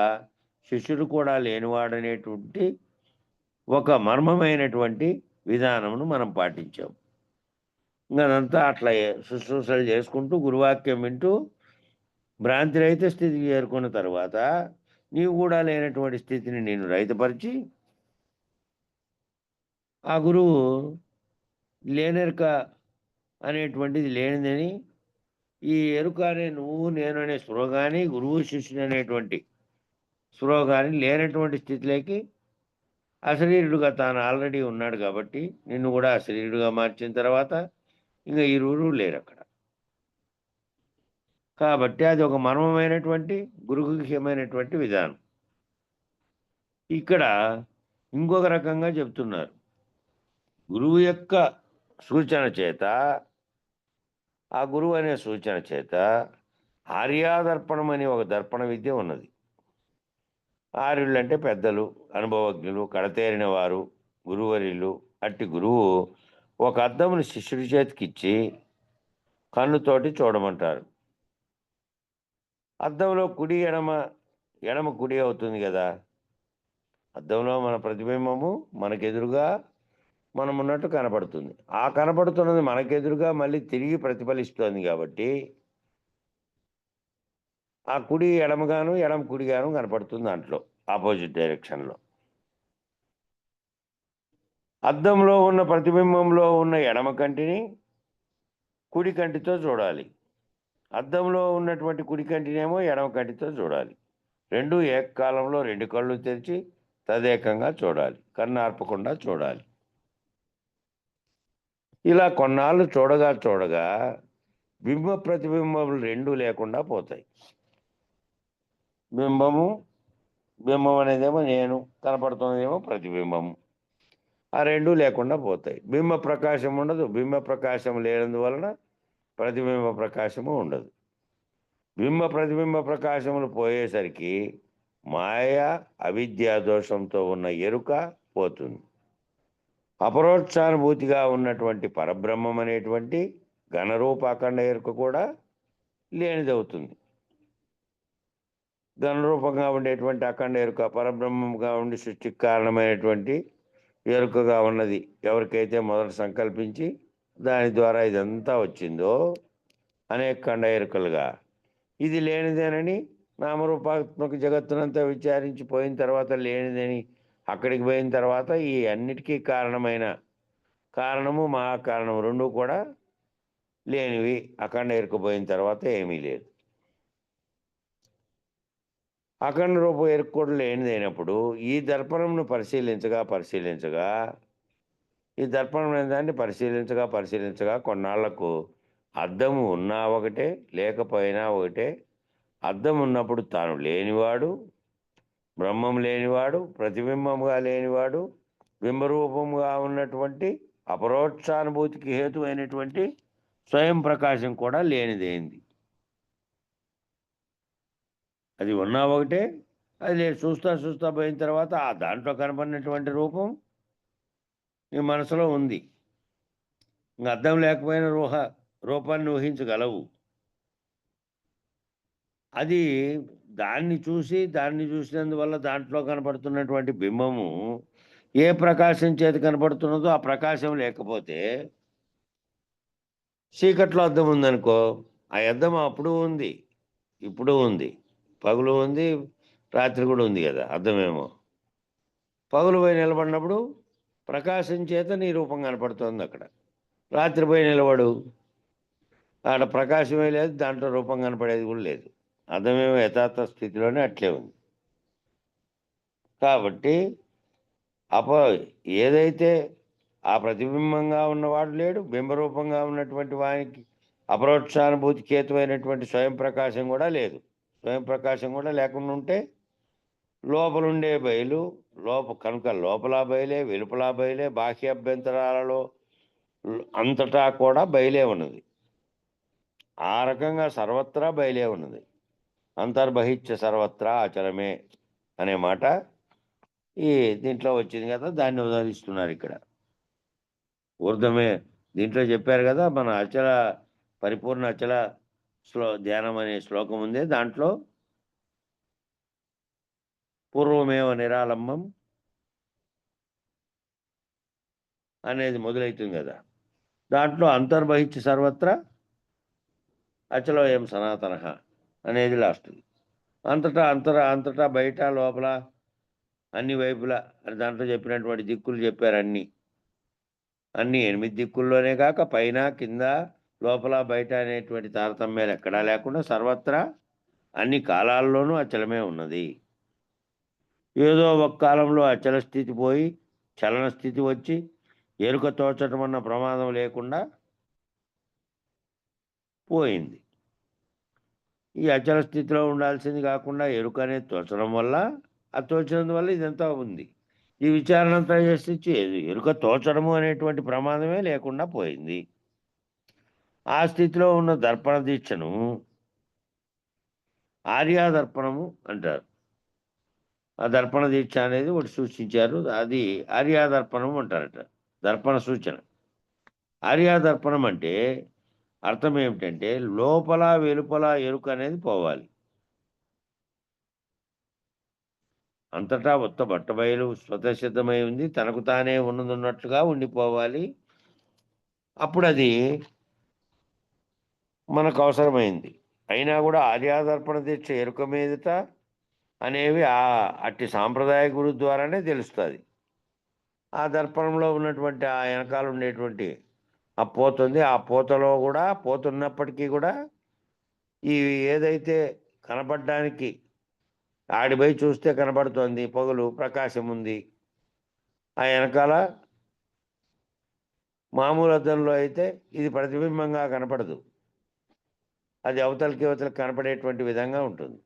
శిష్యుడు కూడా లేనివాడనేటువంటి ఒక మర్మమైనటువంటి విధానమును మనం పాటించాం. అదంతా అట్లా శుశ్రూషలు చేసుకుంటూ, గురువాక్యం వింటూ, భ్రాంతిరహిత స్థితికి చేరుకున్న తరువాత, నీవు గూడా లేనటువంటి స్థితిని నేను రహితపరిచి, ఆ గురువు లేనెరుక అనేటువంటిది లేనిదని, ఈ ఎరుక అనే నువ్వు, నేను అనే స్పృహ గాని, గురువు, శిష్యుడు అనేటువంటి స్పృహ గాని లేనటువంటి స్థితిలోకి అశరీరుడుగా తాను ఆల్రెడీ ఉన్నాడు కాబట్టి, నిన్ను గూడా అశరీరుడుగా మార్చిన తర్వాత, ఇంగ ఇరువురు లేరక్కడ. కాబట్టి అది ఒక మర్మమైనటువంటి, గురుగుహ్యమైనటువంటి విధానం. ఇక్కడ ఇంకొక రకంగా చెప్తున్నారు. గురువు యొక్క సూచన చేత, ఆ గురువు అనే సూచన చేత ఆర్యాదర్పణం అనే ఒక దర్పణ విద్య ఉన్నది. ఆర్యులంటే పెద్దలు, అనుభవజ్ఞులు, కడతేరిన వారు, గురువర్యులు. అట్టి గురువు ఒక అద్దమును శిష్యుడి చేతికిచ్చి కన్నుతోటి చూడమంటారు. అద్దంలో కుడి ఎడమ, ఎడమ కుడి అవుతుంది గదా! అద్దంలో మన ప్రతిబింబము మనకెదురుగా మనమున్నట్టు కనపడుతుంది. ఆ కనపడుతున్నది మనకెదురుగా మళ్ళీ తిరిగి ప్రతిఫలిస్తోంది గాబట్టి, ఆ కుడి ఎడమగాను, ఎడమ కుడిగాను కనపడుతుంది దాంట్లో. ఆపోజిట్ డైరెక్షన్‌లో. అద్దంలో ఉన్న ప్రతిబింబంలో ఉన్న ఎడమ కంటిని కుడి కంటితో చూడాలి. అద్దంలో ఉన్నటువంటి కుడి కంటినేమో ఎడమ కంటితో చూడాలి. రెండూ ఏకకాలంలో 2 కళ్ళు తెరిచి తదేకంగా చూడాలి. కన్ను ఆర్పకుండా చూడాలి. ఇలా కొన్నాళ్ళు చూడగా చూడగా బింబ ప్రతిబింబములు 2 లేకుండా పోతాయి. బింబం అనేదేమో నేను, కనపడుతున్నదేమో ప్రతిబింబము. ఆ 2 లేకుండా పోతాయి. బింబ ప్రకాశం ఉండదు. బింబ ప్రకాశం లేనందువలన ప్రతిబింబ ప్రకాశము ఉండదు. బింబ ప్రతిబింబ ప్రకాశములు పోయేసరికి మాయ, అవిద్యా దోషంతో ఉన్న ఎరుక పోతుంది. అపరోక్షానుభూతిగా ఉన్నటువంటి పరబ్రహ్మం అనేటువంటి ఘనరూప అఖండ ఎరుక కూడా లేనిదవుతుంది. ఘనరూపంగా ఉండేటువంటి అఖండ ఎరుక, పరబ్రహ్మంగా ఉండి సృష్టికి కారణమైనటువంటి ఎరుకగా ఉన్నది ఎవరికైతే మొదట సంకల్పించి దాని ద్వారా ఇదంతా వచ్చిందో అనేక ఖండ ఎరుకలుగా, ఇది లేనిదేనని నామరూపాత్మక జగత్తునంతా విచారించి పోయిన తర్వాత లేనిదని అక్కడికి పోయిన తర్వాత ఈ అన్నిటికీ కారణమైన కారణము, మహాకారణము 2 కూడా లేనివి. అఖండ ఎరుక పోయిన తర్వాత ఏమీ లేదు. అఖండ రూపం ఎరుక కూడా లేనిదైనప్పుడు ఈ దర్పణంను పరిశీలించగా ఈ దర్పణం అనే దాన్ని పరిశీలించగా కొన్నాళ్లకు అద్దము ఉన్నా ఒకటే, లేకపోయినా ఒకటే. అద్దం ఉన్నప్పుడు తాను లేనివాడు, బ్రహ్మం లేనివాడు, ప్రతిబింబముగా లేనివాడు, బింబరూపముగా ఉన్నటువంటి అపరోక్షానుభూతికి హేతువైనటువంటి స్వయం ప్రకాశం కూడా లేనిదైంది. అది ఉన్నా ఒకటే, అది లేదు. చూస్తా పోయిన తర్వాత ఆ దాంట్లో కనపడినటువంటి రూపం నీ మనసులో ఉంది. ఇంక అద్దం లేకపోయినా రూపాన్ని ఊహించగలవు. అది దాన్ని చూసినందువల్ల దాంట్లో కనపడుతున్నటువంటి బింబము ఏ ప్రకాశం చేత కనపడుతున్నదో ఆ ప్రకాశం లేకపోతే చీకట్లో అద్దం ఉందనుకో, ఆ అద్దం అప్పుడు ఉంది, ఇప్పుడు ఉంది, పగులు ఉంది, రాత్రి కూడా ఉంది కదా అద్దమేమో. పగులు పోయి నిలబడినప్పుడు ప్రకాశం చేత నీ రూపం కనపడుతోంది అక్కడ. రాత్రి పోయి నిలబడు, ఆడ ప్రకాశమే లేదు, దాంట్లో రూపం కనపడేది కూడా లేదు. అర్థమేమో యథార్థ స్థితిలోనే అట్లే ఉంది. కాబట్టి ఏదైతే ఆ ప్రతిబింబంగా ఉన్నవాడు లేడు, బింబరూపంగా ఉన్నటువంటి వానికి అపరోక్షానుభూతికి హేతువైనటువంటి స్వయం ప్రకాశం కూడా లేదు. స్వయం ప్రకాశం కూడా లేకుండా ఉంటే లోపలుండే బయలు కనుక లోపల బయలే, వెలుపల బయలే, బాహ్య అభ్యంతరాలలో అంతటా కూడా బయలే ఉన్నది. ఆ రకంగా సర్వత్రా బయలే ఉన్నది. అంతర్బహిత్య సర్వత్రా అచలమే అనే మాట ఈ దీంట్లో వచ్చింది కదా, దాన్ని ఉదహరిస్తున్నారు ఇక్కడ. ఊర్ధమే దీంట్లో చెప్పారు కదా, మన పరిపూర్ణ అచల ధ్యానం అనే శ్లోకం ఉంది. దాంట్లో పూర్వమేవ నిరాళంబం అనేది మొదలవుతుంది కదా, దాంట్లో అంతర్బహిత్య సర్వత్రా అచలోయం సనాతన అనేది లాస్ట్. అంతటా బయట లోపల అన్ని వైపులా అని దాంట్లో చెప్పినటువంటి దిక్కులు చెప్పారు. అన్ని 8 దిక్కుల్లోనే కాక పైన కింద లోపల బయట అనేటువంటి తారతమ్యాలు ఎక్కడా లేకుండా సర్వత్రా అన్ని కాలాల్లోనూ అచలమే ఉన్నది. ఏదో ఒక కాలంలో అచల స్థితి పోయి చలన స్థితి వచ్చి ఎరుక తోచటం అన్న ప్రమాదం లేకుండా పోయింది. ఈ అచల స్థితిలో ఉండాల్సింది కాకుండా ఎరుక అనేది తోచడం వల్ల, ఆ తోచినందువల్ల ఇదంతా ఉంది. ఈ విచారణ అంతా చేసి ఎరుక తోచడము అనేటువంటి ప్రమాదమే లేకుండా పోయింది. ఆ స్థితిలో ఉన్న దర్పణ దీక్షను ఆర్యాదర్పణము అంటారు. ఆ దర్పణ దీక్ష అనేది ఒకటి సూచించారు, అది ఆర్యాదర్పణం అంటారట. దర్పణ సూచన. ఆర్యాదర్పణం అంటే అర్థం ఏమిటంటే లోపల వెలుపల ఎరుక అనేది పోవాలి. అంతటా ఉత్త బట్టబయలు స్వతసిద్ధమై ఉంది, తనకు తానే ఉన్నట్లుగా ఉండిపోవాలి. అప్పుడు అది మనకు అవసరమైంది. అయినా కూడా ఆర్యాదర్పణ దీక్ష ఎరుక మీదట అనేవి అట్టి సాంప్రదాయ గురు ద్వారానే తెలుస్తుంది. ఆ దర్పణంలో ఉన్నటువంటి ఆ వెనకాల ఉండేటువంటి ఆ పోతుంది, ఆ పోతలో కూడా పోతున్నప్పటికీ కూడా ఈ ఏదైతే కనపడడానికి ఆడిపోయి చూస్తే కనబడుతోంది, పగులు ప్రకాశం ఉంది. ఆ వెనకాల మామూలు అద్దంలో అయితే ఇది ప్రతిబింబంగా కనపడదు, అది అవతలకి కనపడేటువంటి విధంగా ఉంటుంది.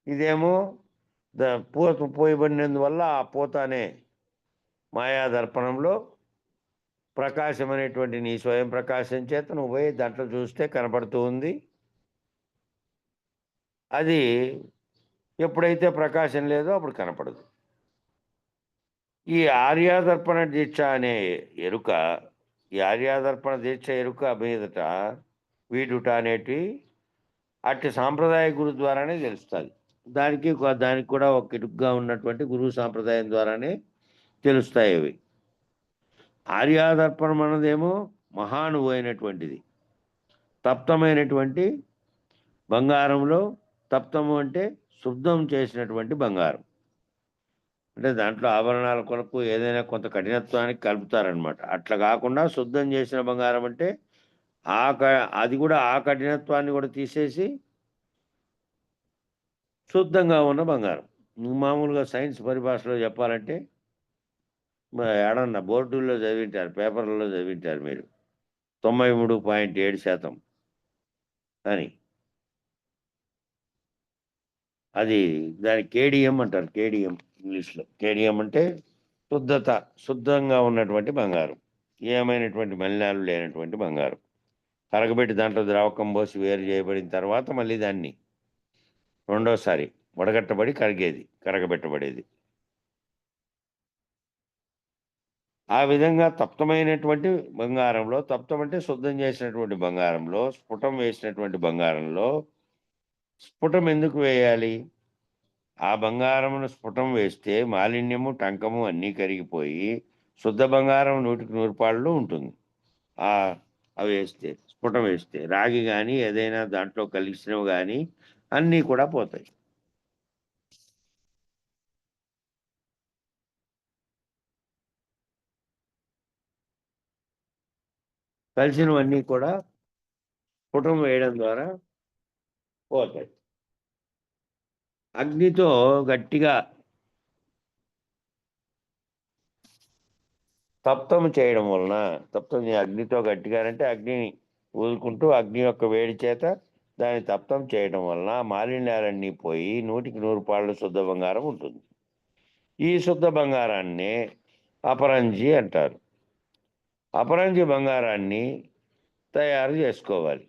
ఇదేమో పూత పోయబడినందువల్ల ఆ పూత అనే మాయా దర్పణంలో ప్రకాశం అనేటువంటి నీ స్వయం ప్రకాశం చేత నువ్వు పోయి దాంట్లో చూస్తే కనపడుతూ ఉంది. అది ఎప్పుడైతే ప్రకాశం లేదో అప్పుడు కనపడదు. ఈ ఆర్యాదర్పణ దీక్ష అనే ఎరుక, ఈ ఆర్యాదర్పణ దీక్ష ఎరుక మీదట వీడుట అనేటి అట్టి సాంప్రదాయ గురు ద్వారానే తెలుస్తుంది. దానికి కూడా ఒక ఇరుగ్గా ఉన్నటువంటి గురువు సాంప్రదాయం ద్వారానే తెలుస్తాయి అవి. ఆర్యాదర్పణం అన్నదేమో మహానువు అయినటువంటిది, తప్తమైనటువంటి బంగారంలో, తప్తము అంటే శుద్ధం చేసినటువంటి బంగారం. అంటే దాంట్లో ఆభరణాల కొరకు ఏదైనా కొంత కఠినత్వానికి కలుపుతారనమాట. అట్లా కాకుండా శుద్ధం చేసిన బంగారం అంటే అది కూడా ఆ కఠినత్వాన్ని కూడా తీసేసి శుద్ధంగా ఉన్న బంగారం. మామూలుగా సైన్స్ పరిభాషలో చెప్పాలంటే ఏడన్నా బోర్డుల్లో చదివింటారు, పేపర్లలో చదివింటారు మీరు 93.7% అని. అది దాని కేడిఎం అంటారు. కేడిఎం ఇంగ్లీష్లో. కేడిఎం అంటే శుద్ధంగా ఉన్నటువంటి బంగారం, ఏమైనటువంటి మలినాలు లేనటువంటి బంగారం. కరగబెట్టి దాంట్లో ద్రావకం పోసి వేరు చేయబడిన తర్వాత మళ్ళీ దాన్ని రెండోసారి వడగట్టబడి కరగబెట్టబడేది. ఆ విధంగా తప్తమైనటువంటి బంగారంలో, తప్తం అంటే శుద్ధం చేసినటువంటి బంగారంలో, స్ఫుటం వేసినటువంటి బంగారంలో స్ఫుటం ఎందుకు వేయాలి? ఆ బంగారమును స్ఫుటం వేస్తే మాలిన్యము, టంకము అన్నీ కరిగిపోయి శుద్ధ బంగారం 100% ఉంటుంది. అవి వేస్తే, స్ఫుటం వేస్తే రాగి కానీ ఏదైనా దాంట్లో కలిసినవి కానీ అన్నీ కూడా పోతాయి. కలిసినవన్నీ కూడా స్ఫుటం వేయడం ద్వారా పోతాయి. అగ్నితో గట్టిగా తప్తం చేయడం వలన, అగ్నితో గట్టిగా అంటే అగ్నిని ఊదుకుంటూ అగ్ని యొక్క వేడి చేత దాన్ని తప్తం చేయడం వలన మాలిన్యాలన్నీ పోయి 100% శుద్ధ బంగారం ఉంటుంది. ఈ శుద్ధ బంగారాన్నే అపరంజి అంటారు. అపరంజి బంగారాన్ని తయారు చేసుకోవాలి.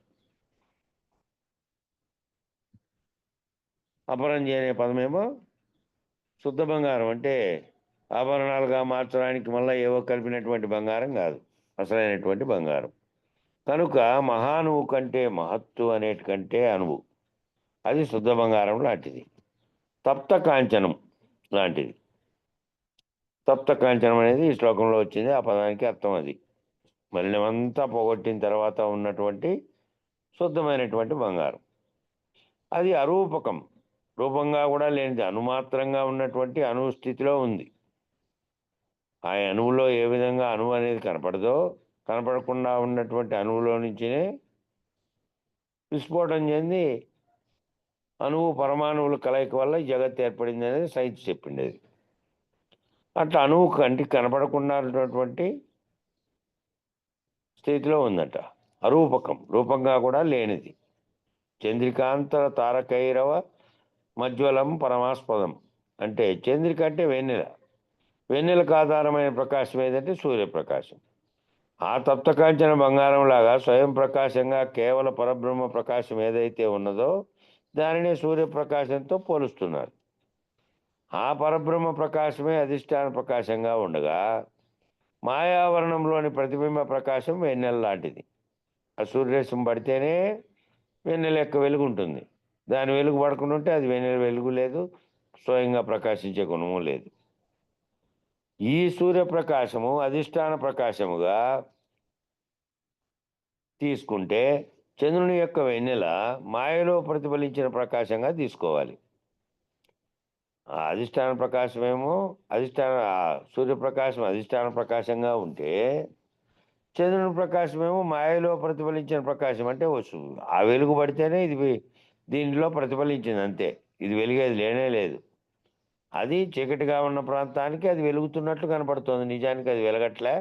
అపరంజి అనే పదమేమో శుద్ధ బంగారం అంటే ఆభరణాలుగా మార్చడానికి మళ్ళీ ఏవో కలిపినటువంటి బంగారం కాదు, అసలైనటువంటి బంగారం. కనుక మహానువు కంటే మహత్తు అనేటికంటే అణువు, అది శుద్ధ బంగారం లాంటిది. తప్త కాంచనం లాంటిది. తప్త కాంచనం అనేది ఈ శ్లోకంలో వచ్చింది, ఆ పదానికి అర్థం అది. మలినమంతా పోగొట్టిన తర్వాత ఉన్నటువంటి శుద్ధమైనటువంటి బంగారం. అది అరూపకం, రూపంగా కూడా లేనిది, అణుమాత్రంగా ఉన్నటువంటి అణువు స్థితిలో ఉంది. ఆ అణువులో ఏ విధంగా అణువు అనేది కనపడదో, కనపడకుండా ఉన్నటువంటి అణువులో నుంచినే విస్ఫోటం చెంది అణువు పరమాణువుల కలయిక వల్ల జగత్తు ఏర్పడింది అనేది సైన్స్ చెప్పిండేది. అట్లా అణువు కంటికి కనపడకుండా ఉన్నటువంటి స్థితిలో ఉందట. అరూపకం, రూపంగా కూడా లేనిది. చంద్రికాంతర తారకైరవ మజ్వలం పరమాస్పదం అంటే చంద్రిక అంటే వెన్నెల. వెన్నెలకు ఆధారమైన ప్రకాశం ఏదంటే సూర్యప్రకాశం. ఆ తప్తకాంచన బంగారం లాగా స్వయం ప్రకాశంగా కేవల పరబ్రహ్మ ప్రకాశం ఏదైతే ఉన్నదో దానినే సూర్యప్రకాశంతో పోలుస్తున్నారు. ఆ పరబ్రహ్మ ప్రకాశమే అధిష్టాన ప్రకాశంగా ఉండగా మాయావరణంలోని ప్రతిబింబ ప్రకాశం వెన్నెల లాంటిది. ఆ సూర్యరశ్మి పడితేనే వెన్నెల యొక్క వెలుగు ఉంటుంది. దాని వెలుగు పడకుండా ఉంటే అది వెన్నెల వెలుగు లేదు, స్వయంగా ప్రకాశించే గుణము లేదు. ఈ సూర్యప్రకాశము అధిష్టాన ప్రకాశముగా తీసుకుంటే చంద్రుని యొక్క వెన్నెల మాయలో ప్రతిఫలించిన ప్రకాశంగా తీసుకోవాలి. ఆ అధిష్టాన ప్రకాశమేమో సూర్యప్రకాశం అధిష్టాన ప్రకాశంగా ఉంటే చంద్రుని ప్రకాశమేమో మాయలో ప్రతిఫలించిన ప్రకాశం అంటే వస్తుంది. ఆ వెలుగు పడితేనే ఇది దీనిలో ప్రతిఫలించింది, అంతే. ఇది వెలిగేది లేనే లేదు. అది చీకటిగా ఉన్న ప్రాంతానికి అది వెలుగుతున్నట్లు కనపడుతుంది, నిజానికి అది వెలగట్లే.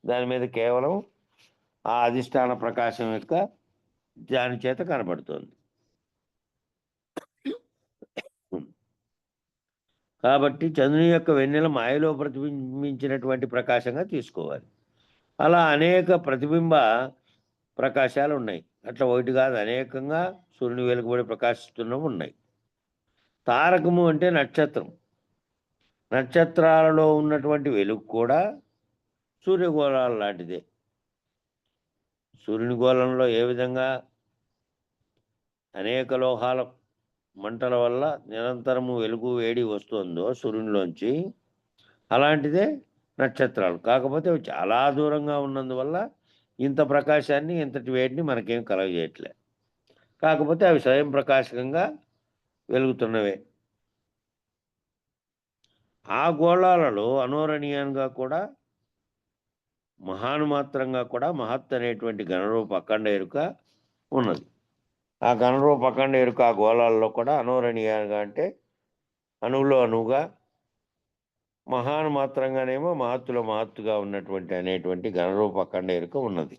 దాని మీద కేవలం ఆ అధిష్టాన ప్రకాశం యొక్క దాని చేత కనపడుతుంది. కాబట్టి చంద్రుని యొక్క వెన్నెల మాయలో ప్రతిబింబించినటువంటి ప్రకాశంగా తీసుకోవాలి. అలా అనేక ప్రతిబింబ ప్రకాశాలు ఉన్నాయి. అట్లా ఒకటి కాదు, అనేకంగా సూర్యుని వెలుగుబడి ప్రకాశిస్తున్నవి ఉన్నాయి. తారకము అంటే నక్షత్రం. నక్షత్రాలలో ఉన్నటువంటి వెలుగు కూడా సూర్యగోళాల లాంటిదే. సూర్యుని గోళంలో ఏ విధంగా అనేక లోహాల మంటల వల్ల నిరంతరము వెలుగు వేడి వస్తుందో సూర్యునిలోంచి, అలాంటిదే నక్షత్రాలు. కాకపోతే అవి చాలా దూరంగా ఉన్నందువల్ల ఇంత ప్రకాశాన్ని, ఇంతటి వేడిని మనకేం కలగజేయట్లే. కాకపోతే అవి స్వయం ప్రకాశకంగా వెలుగుతున్నవే. ఆ గోళాలలో అనోరణీయంగా కూడా, మహానుమాత్రంగా కూడా మహత్ అనేటువంటి ఘనరూప అఖండ ఎరుక ఉన్నది. ఆ ఘనరూప అఖండ ఎరుక ఆ గోళాలలో కూడా అనోరణీయంగా అంటే అణువులో అణువుగా, మహానుమాత్రంగానేమో మహత్తులో మహత్తుగా ఉన్నటువంటి అనేటువంటి ఘనరూప అఖండ ఎరుక ఉన్నది.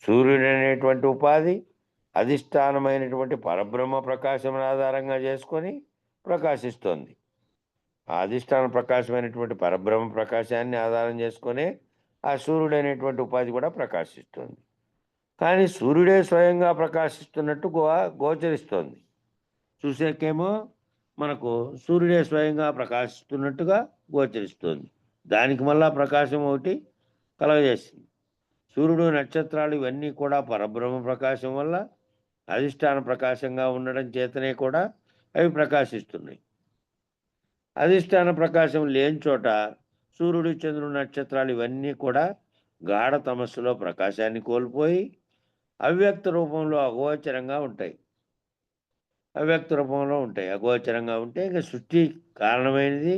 సూర్యుడు అనేటువంటి ఉపాధి అధిష్టానమైనటువంటి పరబ్రహ్మ ప్రకాశం ఆధారంగా చేసుకొని ప్రకాశిస్తోంది. ఆ అధిష్టాన ప్రకాశమైనటువంటి పరబ్రహ్మ ప్రకాశాన్ని ఆధారం చేసుకునే ఆ సూర్యుడు అనేటువంటి ఉపాధి కూడా ప్రకాశిస్తుంది. కానీ సూర్యుడే స్వయంగా ప్రకాశిస్తున్నట్టు గోచరిస్తోంది. చూసేకేమో మనకు సూర్యుడే స్వయంగా ప్రకాశిస్తున్నట్టుగా గోచరిస్తోంది. దానికి మళ్ళా ప్రకాశం ఒకటి కలగజేస్తుంది. సూర్యుడు, నక్షత్రాలు ఇవన్నీ కూడా పరబ్రహ్మ ప్రకాశం వల్ల అధిష్టాన ప్రకాశంగా ఉండడం చేతనే కూడా అవి ప్రకాశిస్తున్నాయి. అధిష్టాన ప్రకాశం లేని చోట సూర్యుడు, చంద్రుడు, నక్షత్రాలు ఇవన్నీ కూడా గాఢ తమస్సులో ప్రకాశాన్ని కోల్పోయి అవ్యక్త రూపంలో అగోచరంగా ఉంటాయి. అవ్యక్త రూపంలో ఉంటాయి. అగోచరంగా ఉంటే ఇంక సృష్టి కారణమైనది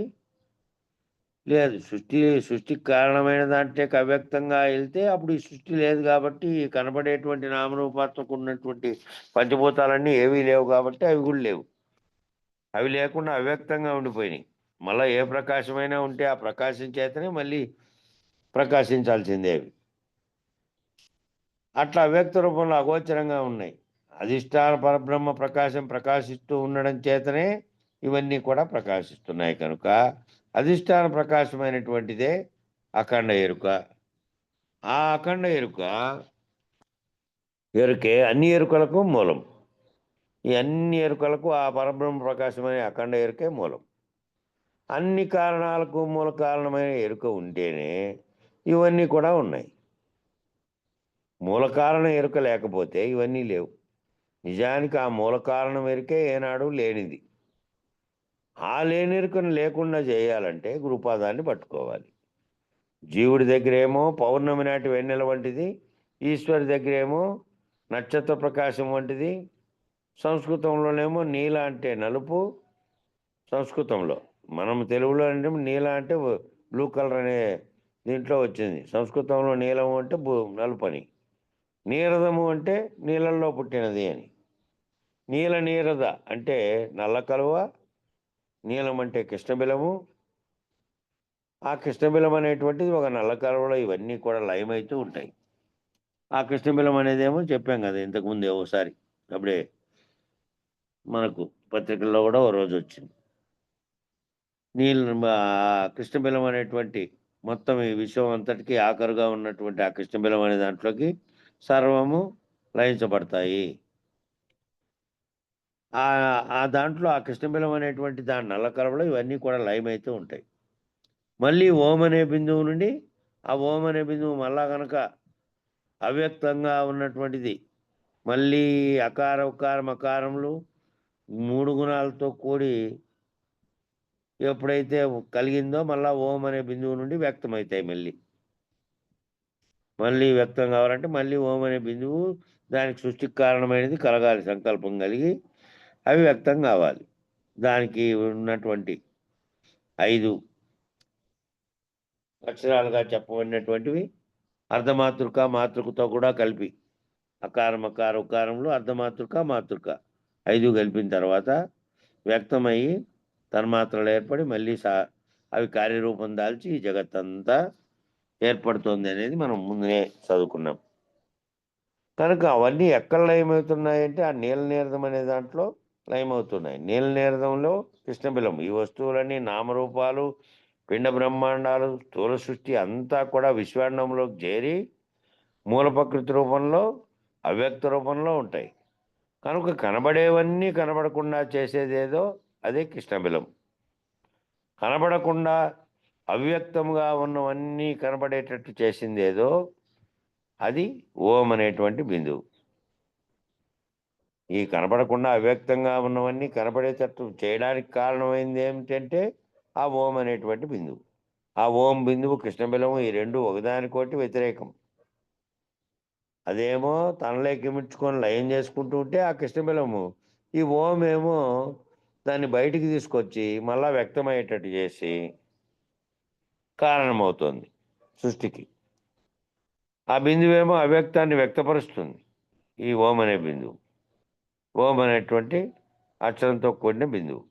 లేదు. సృష్టికి కారణమైన దాంట్లోకి అవ్యక్తంగా వెళ్తే అప్పుడు ఈ సృష్టి లేదు కాబట్టి ఈ కనబడేటువంటి నామరూపాత్మకు ఉన్నటువంటి పంచభూతాలన్నీ ఏవీ లేవు కాబట్టి అవి కూడా లేవు. అవి లేకుండా అవ్యక్తంగా ఉండిపోయినాయి. మళ్ళీ ఏ ప్రకాశమైనా ఉంటే ఆ ప్రకాశం చేతనే మళ్ళీ ప్రకాశించాల్సిందే అవి. అట్లా అవ్యక్త రూపంలో అగోచరంగా ఉన్నాయి. అధిష్టాన పరబ్రహ్మ ప్రకాశం ప్రకాశిస్తూ ఉండడం చేతనే ఇవన్నీ కూడా ప్రకాశిస్తున్నాయి కనుక అధిష్టాన ప్రకాశమైనటువంటిదే అఖండ ఎరుక. ఆ అఖండ ఎరుకే అన్ని ఎరుకలకు మూలం. ఈ అన్ని ఎరుకలకు ఆ పరబ్రహ్మ ప్రకాశమైన అఖండ ఎరుకే మూలం. అన్ని కారణాలకు మూల కారణమైన ఎరుక ఉంటేనే ఇవన్నీ కూడా ఉన్నాయి. మూల కారణం ఎరుక లేకపోతే ఇవన్నీ లేవు. నిజానికి ఆ మూల కారణం ఎరుకే ఏనాడు లేనిది. ఆ లేని ఎరుకను లేకుండా చేయాలంటే గురుపాదాన్ని పట్టుకోవాలి. జీవుడి దగ్గరేమో పౌర్ణమి నాటి వెన్నెల వంటిది, ఈశ్వరి దగ్గరేమో నక్షత్ర ప్రకాశం వంటిది. సంస్కృతంలోనేమో నీల అంటే నలుపు. సంస్కృతంలో మనం తెలుగులో అంటే నీల అంటే బ్లూ కలర్ అనే దీంట్లో వచ్చింది. సంస్కృతంలో నీలము అంటే నలుపు అని. నీరదము అంటే నీళ్ళల్లో పుట్టినది అని. నీరద అంటే నల్ల కలువ. నీలం అంటే కృష్ణబిలము. ఆ కృష్ణబిలం అనేటువంటిది ఒక నల్ల కలువలో ఇవన్నీ కూడా లయమైతూ ఉంటాయి. ఆ కృష్ణబిలం అనేదేమో చెప్పాం కదా ఇంతకుముందు ఒకసారి, అప్పుడే మనకు పత్రికల్లో కూడా ఓ రోజు వచ్చింది. కృష్ణబిలం అనేటువంటి మొత్తం ఈ విశ్వం అంతటికీ ఆఖరుగా ఉన్నటువంటి ఆ కృష్ణబిలం అనే దాంట్లోకి సర్వము లయించబడతాయి. ఆ దాంట్లో ఆ కృష్ణబిలం అనేటువంటి దాని నల్ల కలవలో ఇవన్నీ కూడా లయమైతూ ఉంటాయి. మళ్ళీ ఓం అనే బిందువు నుండి ఆ ఓం అనే బిందువు మళ్ళా కనుక అవ్యక్తంగా ఉన్నటువంటిది మళ్ళీ అకార ఉకార మకారములు 3 గుణాలతో కూడి ఎప్పుడైతే కలిగిందో మళ్ళా ఓం అనే బిందువు నుండి వ్యక్తమవుతాయి. మళ్ళీ వ్యక్తం కావాలంటే మళ్ళీ ఓం అనే బిందువు దానికి సృష్టికి కారణమైనది కలగాలి, సంకల్పం కలిగి అవి వ్యక్తం కావాలి. దానికి ఉన్నటువంటి 5 అక్షరాలుగా చెప్పబడినటువంటివి అర్ధమాతృక, మాతృకతో కూడా కలిపి అకారం, అకార, ఉకారములు అర్ధమాతృక, మాతృక 5 కలిపిన తర్వాత వ్యక్తమయ్యి తన్మాత్రలు ఏర్పడి మళ్ళీ అవి కార్యరూపం దాల్చి ఈ జగత్తంతా ఏర్పడుతోంది అనేది మనం ముందునే చదువుకున్నాం. కనుక అవన్నీ ఎక్కడ లయమవుతున్నాయంటే ఆ నీలనీరదం అనే దాంట్లో లయమవుతున్నాయి. నీలనీరదంలో కృష్ణబిలం. ఈ వస్తువులన్నీ నామరూపాలు, పిండ బ్రహ్మాండాలు, స్థూల సృష్టి అంతా కూడా విశ్వాండంలోకి చేరి మూల ప్రకృతి రూపంలో అవ్యక్త రూపంలో ఉంటాయి. కనుక కనబడేవన్నీ కనబడకుండా చేసేదేదో అదే కృష్ణబిలం. కనబడకుండా అవ్యక్తంగా ఉన్నవన్నీ కనబడేటట్టు చేసిందేదో అది ఓం అనేటువంటి బిందువు. ఈ కనబడకుండా అవ్యక్తంగా ఉన్నవన్నీ కనబడేటట్టు చేయడానికి కారణమైంది ఏమిటంటే ఆ ఓం అనేటువంటి బిందువు. ఆ ఓం బిందువు కృష్ణబిలము ఈ రెండు ఒకదానికోటి వ్యతిరేకం. అదేమో తనలోకి ఇమిడ్చుకొని లయం చేసుకుంటూ ఉంటే ఆ కృష్ణబిలము ఈ ఓం ఏమో దాన్ని బయటికి తీసుకొచ్చి మళ్ళా వ్యక్తమయ్యేటట్టు చేసి కారణమవుతుంది సృష్టికి. ఆ బిందువేమో అవ్యక్తాన్ని వ్యక్తపరుస్తుంది. ఈ ఓం అనే బిందువు, ఓం అనేటువంటి అక్షరంతో కూడిన బిందువు.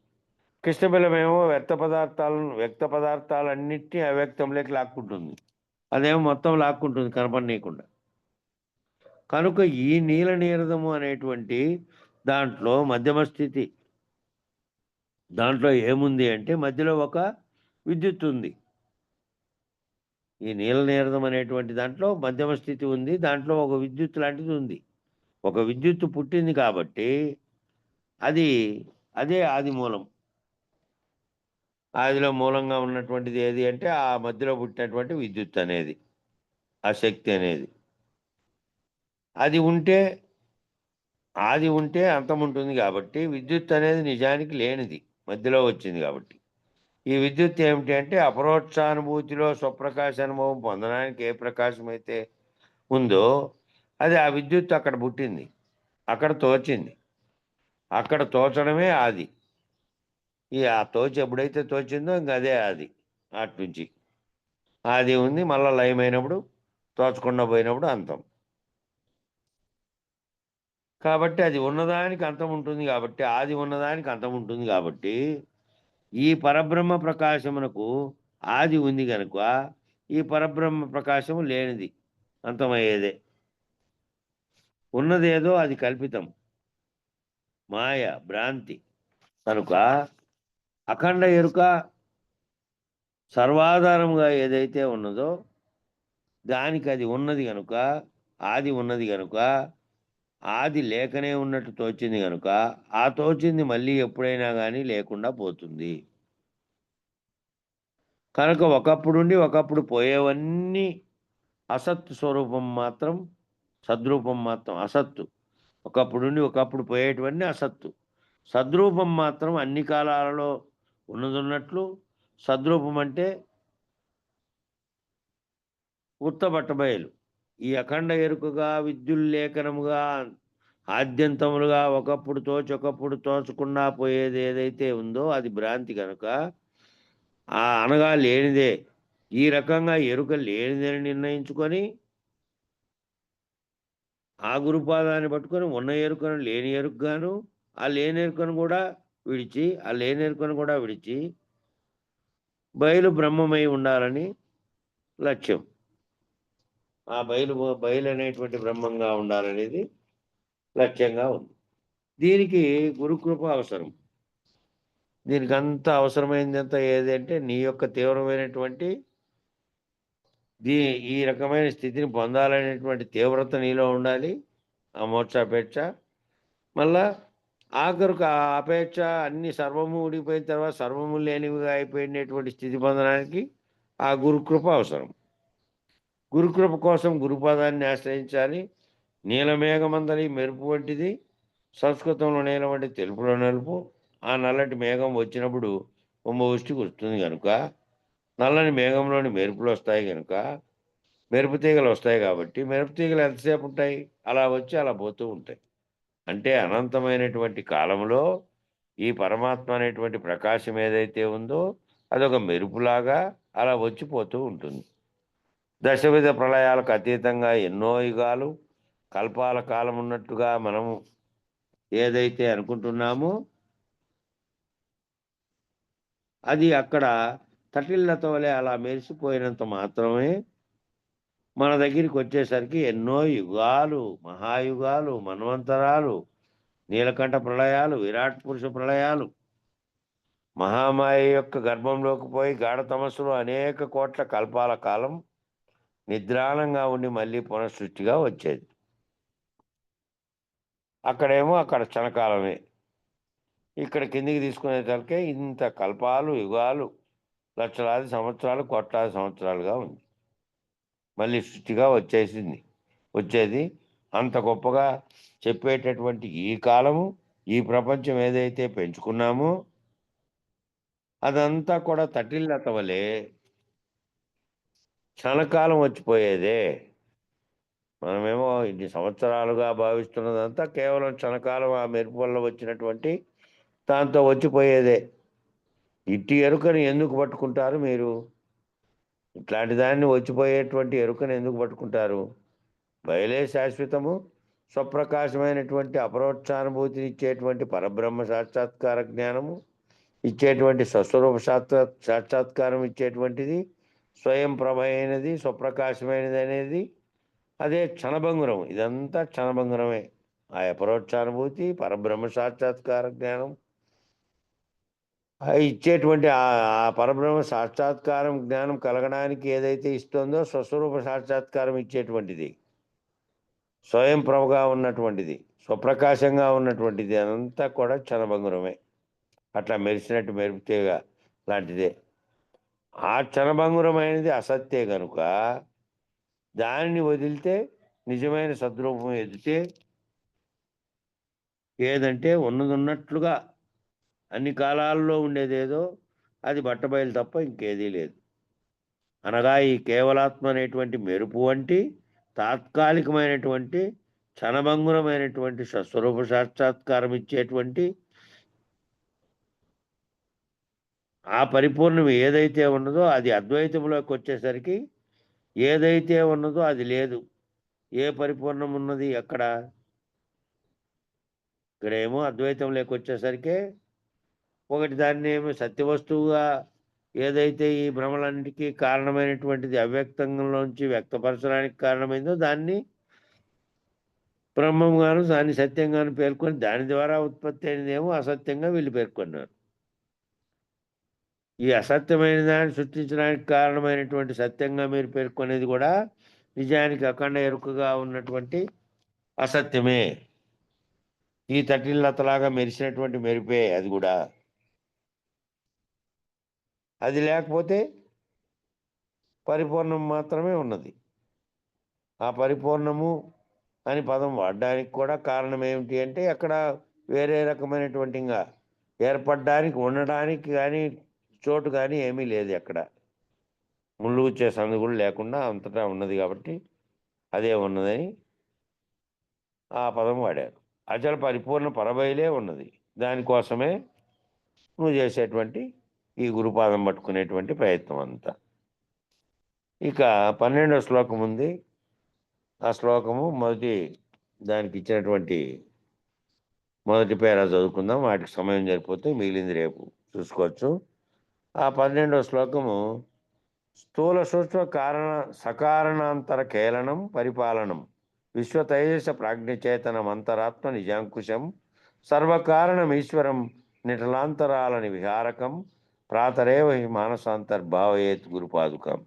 కృష్ణబిలమేమో వ్యక్త పదార్థాలన్నింటినీ అవ్యక్తంలోకి లాక్కుంటుంది. అదేమో మొత్తం లాక్కుంటుంది కనపడనీయకుండా. కనుక ఈ నీలనీరదము అనేటువంటి దాంట్లో మధ్యమ స్థితి. దాంట్లో ఏముంది అంటే మధ్యలో ఒక విద్యుత్ ఉంది. ఈ నీలనీరదం అనేటువంటి దాంట్లో మధ్యమ స్థితి ఉంది. దాంట్లో ఒక విద్యుత్ లాంటిది ఉంది. ఒక విద్యుత్తు పుట్టింది కాబట్టి అదే ఆది మూలం. ఆదిలో మూలంగా ఉన్నటువంటిది ఏది అంటే ఆ మధ్యలో పుట్టినటువంటి విద్యుత్ అనేది, ఆ శక్తి అనేది. అది ఉంటే ఆది ఉంటే అంతం ఉంటుంది కాబట్టి విద్యుత్ అనేది నిజానికి లేనిది, మధ్యలో వచ్చింది కాబట్టి. ఈ విద్యుత్ ఏమిటి అంటే అపరోక్షానుభూతిలో స్వప్రకాశ అనుభవం పొందడానికి ఏ ప్రకాశం అయితే ఉందో అది ఆ విద్యుత్ అక్కడ పుట్టింది, అక్కడ తోచింది, అక్కడ తోచడమే ఆది. ఆ తోచి ఎప్పుడైతే తోచిందో ఇంక అదే ఆది. అటు నుంచి ఆది ఉంది, మళ్ళా లయమైనప్పుడు తోచకుండా పోయినప్పుడు అంతం. కాబట్టి అది ఉన్నదానికి అంతం ఉంటుంది కాబట్టి, ఆది ఉన్నదానికి అంతం ఉంటుంది కాబట్టి, ఈ పరబ్రహ్మ ప్రకాశమునకు ఆది ఉంది గనుక ఈ పరబ్రహ్మ ప్రకాశము లేనిది, అంతమయ్యేదే. ఉన్నదేదో అది కల్పితం, మాయ, భ్రాంతి. కనుక అఖండ ఎరుక సర్వాధారముగా ఏదైతే ఉన్నదో దానికి అది ఉన్నది గనుక, ఆది ఉన్నది గనుక, ఆది లేకనే ఉన్నట్టు తోచింది గనుక, ఆ తోచింది మళ్ళీ ఎప్పుడైనా గానీ లేకుండా పోతుంది. కనుక ఒకప్పుడుండి ఒకప్పుడు పోయేవన్నీ అసత్తు స్వరూపం మాత్రం సద్రూపం మాత్రం అసత్తు. ఒకప్పుడుండి ఒకప్పుడు పోయేటివన్నీ అసత్తు. సద్రూపం మాత్రం అన్ని కాలాలలో ఉన్నదున్నట్లు సద్రూపం అంటే ఉత్తబట్టబయలు. ఈ అఖండ ఎరుకగా విద్యుల్లేఖనముగా ఆద్యంతములుగా ఒకప్పుడు తోచి ఒకప్పుడు తోచకుండా పోయేది ఏదైతే ఉందో అది భ్రాంతి కనుక అనగా లేనిదే. ఈ రకంగా ఎరుక లేనిదని నిర్ణయించుకొని ఆ గురుపాదాన్ని పట్టుకొని ఉన్న ఎరుకను లేని ఎరుకగాను, ఆ లేని ఎరుకను కూడా విడిచి, ఆ లేని ఎరుకను కూడా విడిచి బయలు బ్రహ్మమై ఉండాలని లక్ష్యం. ఆ బయలనేటువంటి బ్రహ్మంగా ఉండాలనేది లక్ష్యంగా ఉంది. దీనికి గురుకృప అవసరం. దీనికంత అవసరమైందంతా ఏది అంటే నీ యొక్క తీవ్రమైనటువంటి దీ ఈ రకమైన స్థితిని పొందాలనేటువంటి తీవ్రత నీలో ఉండాలి. ఆ మోక్షాపేక్ష. మళ్ళా ఆఖరుకు ఆ అపేక్ష అన్ని సర్వము ఊడిపోయిన తర్వాత సర్వము లేనివిగా అయిపోయినటువంటి స్థితి పొందడానికి ఆ గురుకృప అవసరం. గురుకృప కోసం గురుపాదాన్ని ఆశ్రయించాలి. నీలమేఘమందలి మెరుపు వంటిది. సంస్కృతంలో నీలం అంటే తెలుపులో నలుపు. ఆ నల్లటి మేఘం వచ్చినప్పుడు కుంభవృష్టి కురుస్తుంది గనుక, నల్లని మేఘంలోని మెరుపులు వస్తాయి గనుక, మెరుపు తీగలు వస్తాయి కాబట్టి, మెరుపు తీగలు ఎంతసేపు ఉంటాయి? అలా వచ్చి అలా పోతూ ఉంటాయి. అంటే అనంతమైనటువంటి కాలంలో ఈ పరమాత్మ అనేటువంటి ప్రకాశం ఏదైతే ఉందో అదొక మెరుపులాగా అలా వచ్చిపోతూ ఉంటుంది. దశవిధ ప్రళయాలకు అతీతంగా ఎన్నో యుగాలు, కల్పాల కాలం ఉన్నట్టుగా మనము ఏదైతే అనుకుంటున్నామో అది అక్కడ తటిల్లత వలె అలా మెరిసిపోయినంత మాత్రమే మన దగ్గరికి వచ్చేసరికి ఎన్నో యుగాలు, మహాయుగాలు, మన్వంతరాలు, నీలకంఠ ప్రళయాలు, విరాట్ పురుష ప్రళయాలు, మహామాయ యొక్క గర్భంలోకి పోయి గాఢ తమస్సులో అనేక కోట్ల కల్పాల కాలం నిద్రాణంగా ఉండి మళ్ళీ పునఃసృష్టిగా వచ్చేది. అక్కడేమో అక్కడ క్షణకాలమే. ఇక్కడ కిందికి తీసుకునేసరికి ఇంత కల్పాలు, యుగాలు, లక్షలాది సంవత్సరాలు, కోట్లాది సంవత్సరాలుగా ఉంది. మళ్ళీ సృష్టిగా వచ్చేది. అంత గొప్పగా చెప్పేటటువంటి ఈ కాలము, ఈ ప్రపంచం ఏదైతే పెంచుకున్నామో అదంతా కూడా తటిల్లత వలె క్షణకాలం వచ్చిపోయేదే. మనమేమో ఇన్ని సంవత్సరాలుగా భావిస్తున్నదంతా కేవలం క్షణకాలం ఆ మెరుపు వల్ల వచ్చినటువంటి దాంతో వచ్చిపోయేదే. ఇట్టి ఎరుకని ఎందుకు పట్టుకుంటారు మీరు? ఇట్లాంటి దాన్ని వచ్చిపోయేటువంటి ఎరుకని ఎందుకు పట్టుకుంటారు? బయలే శాశ్వతము, స్వప్రకాశమైనటువంటి అపరోక్షానుభూతిని ఇచ్చేటువంటి పరబ్రహ్మ సాక్షాత్కార జ్ఞానము ఇచ్చేటువంటి స్వస్వరూప సాక్షాత్కారం ఇచ్చేటువంటిది స్వయం ప్రభ అయినది, స్వప్రకాశమైనది అనేది అదే క్షణభంగురం. ఇదంతా క్షణభంగురమే. ఆ అపరోక్షానుభూతి, పరబ్రహ్మ సాక్షాత్కార జ్ఞానం ఇచ్చేటువంటి ఆ పరబ్రహ్మ సాక్షాత్కారం జ్ఞానం కలగడానికి ఏదైతే ఇస్తుందో స్వస్వరూప సాక్షాత్కారం ఇచ్చేటువంటిది, స్వయం ప్రభగా ఉన్నటువంటిది, స్వప్రకాశంగా ఉన్నటువంటిది అదంతా కూడా క్షణభంగురమే. అట్లా మెరిసినట్టు మెరుపుతీగ లాంటిదే. ఆ క్షణభంగురమైనది అసత్యే కనుక దానిని వదిలితే నిజమైన సద్రూపం ఎదితే ఏదంటే ఉన్నదున్నట్లుగా అన్ని కాలాల్లో ఉండేదేదో అది బట్టబయలు తప్ప ఇంకేదీ లేదు. అనగా ఈ కేవలాత్మ అనేటువంటి మెరుపు వంటి తాత్కాలికమైనటువంటి క్షణభంగురమైనటువంటి స్వస్వరూప సాక్షాత్కారం ఇచ్చేటువంటి ఆ పరిపూర్ణం ఏదైతే ఉన్నదో అది అద్వైతంలోకి వచ్చేసరికి ఏదైతే ఉన్నదో అది లేదు. ఏ పరిపూర్ణం ఉన్నది ఎక్కడ? ఇక్కడేమో అద్వైతంలోకి వచ్చేసరికి ఒకటి దాన్నేమో సత్యవస్తువుగా ఏదైతే ఈ భ్రమలన్నిటికీ కారణమైనటువంటిది అవ్యక్తంలోంచి వ్యక్తపరచడానికి కారణమైందో దాన్ని బ్రహ్మంగాను దాన్ని సత్యంగాను పేర్కొని దాని ద్వారా ఉత్పత్తి అయినదేమో అసత్యంగా వీళ్ళు పేర్కొన్నారు. ఈ అసత్యమైన దాన్ని సృష్టించడానికి కారణమైనటువంటి సత్యంగా మీరు పేర్కొనేది కూడా నిజానికి అఖండ ఎరుకగా ఉన్నటువంటి అసత్యమే. ఈ తటిల్లతలాగా మెరిసినటువంటి మెరిపే అది కూడా. అది లేకపోతే పరిపూర్ణం మాత్రమే ఉన్నది. ఆ పరిపూర్ణము అని పదం వాడడానికి కూడా కారణం ఏమిటి అంటే అక్కడ వేరే రకమైనటువంటి ఇంకా ఏర్పడడానికి ఉండడానికి కానీ చోటు కానీ ఏమీ లేదు. ఎక్కడ ముళ్ళు వచ్చే సందు కూడా లేకుండా అంతటా ఉన్నది కాబట్టి అదే ఉన్నదని ఆ పదం వాడారు. అచల పరిపూర్ణ పరబయలే ఉన్నది. దానికోసమే నువ్వు చేసేటువంటి ఈ గురుపాదం పట్టుకునేటువంటి ప్రయత్నం అంతా. ఇక 12వ శ్లోకం ఉంది. ఆ శ్లోకము మొదటి దానికి ఇచ్చినటువంటి మొదటి పేరా చదువుకుందాం. వాటికి సమయం సరిపోతే మిగిలింది రేపు చూసుకోవచ్చు. ఆ 12వ శ్లోకము స్థూల సూక్ష్మ కారణ సకారణాంతర కేలనం పరిపాలనం విశ్వతైజస ప్రాజ్ఞచేతనం అంతరాత్మ నిజాంకుశం సర్వకారణం ఈశ్వరం నిటలాంతరాలని విహారకం ప్రాతరేవ హి మానసాంతర్భావయేత్ గురుపాదుకం.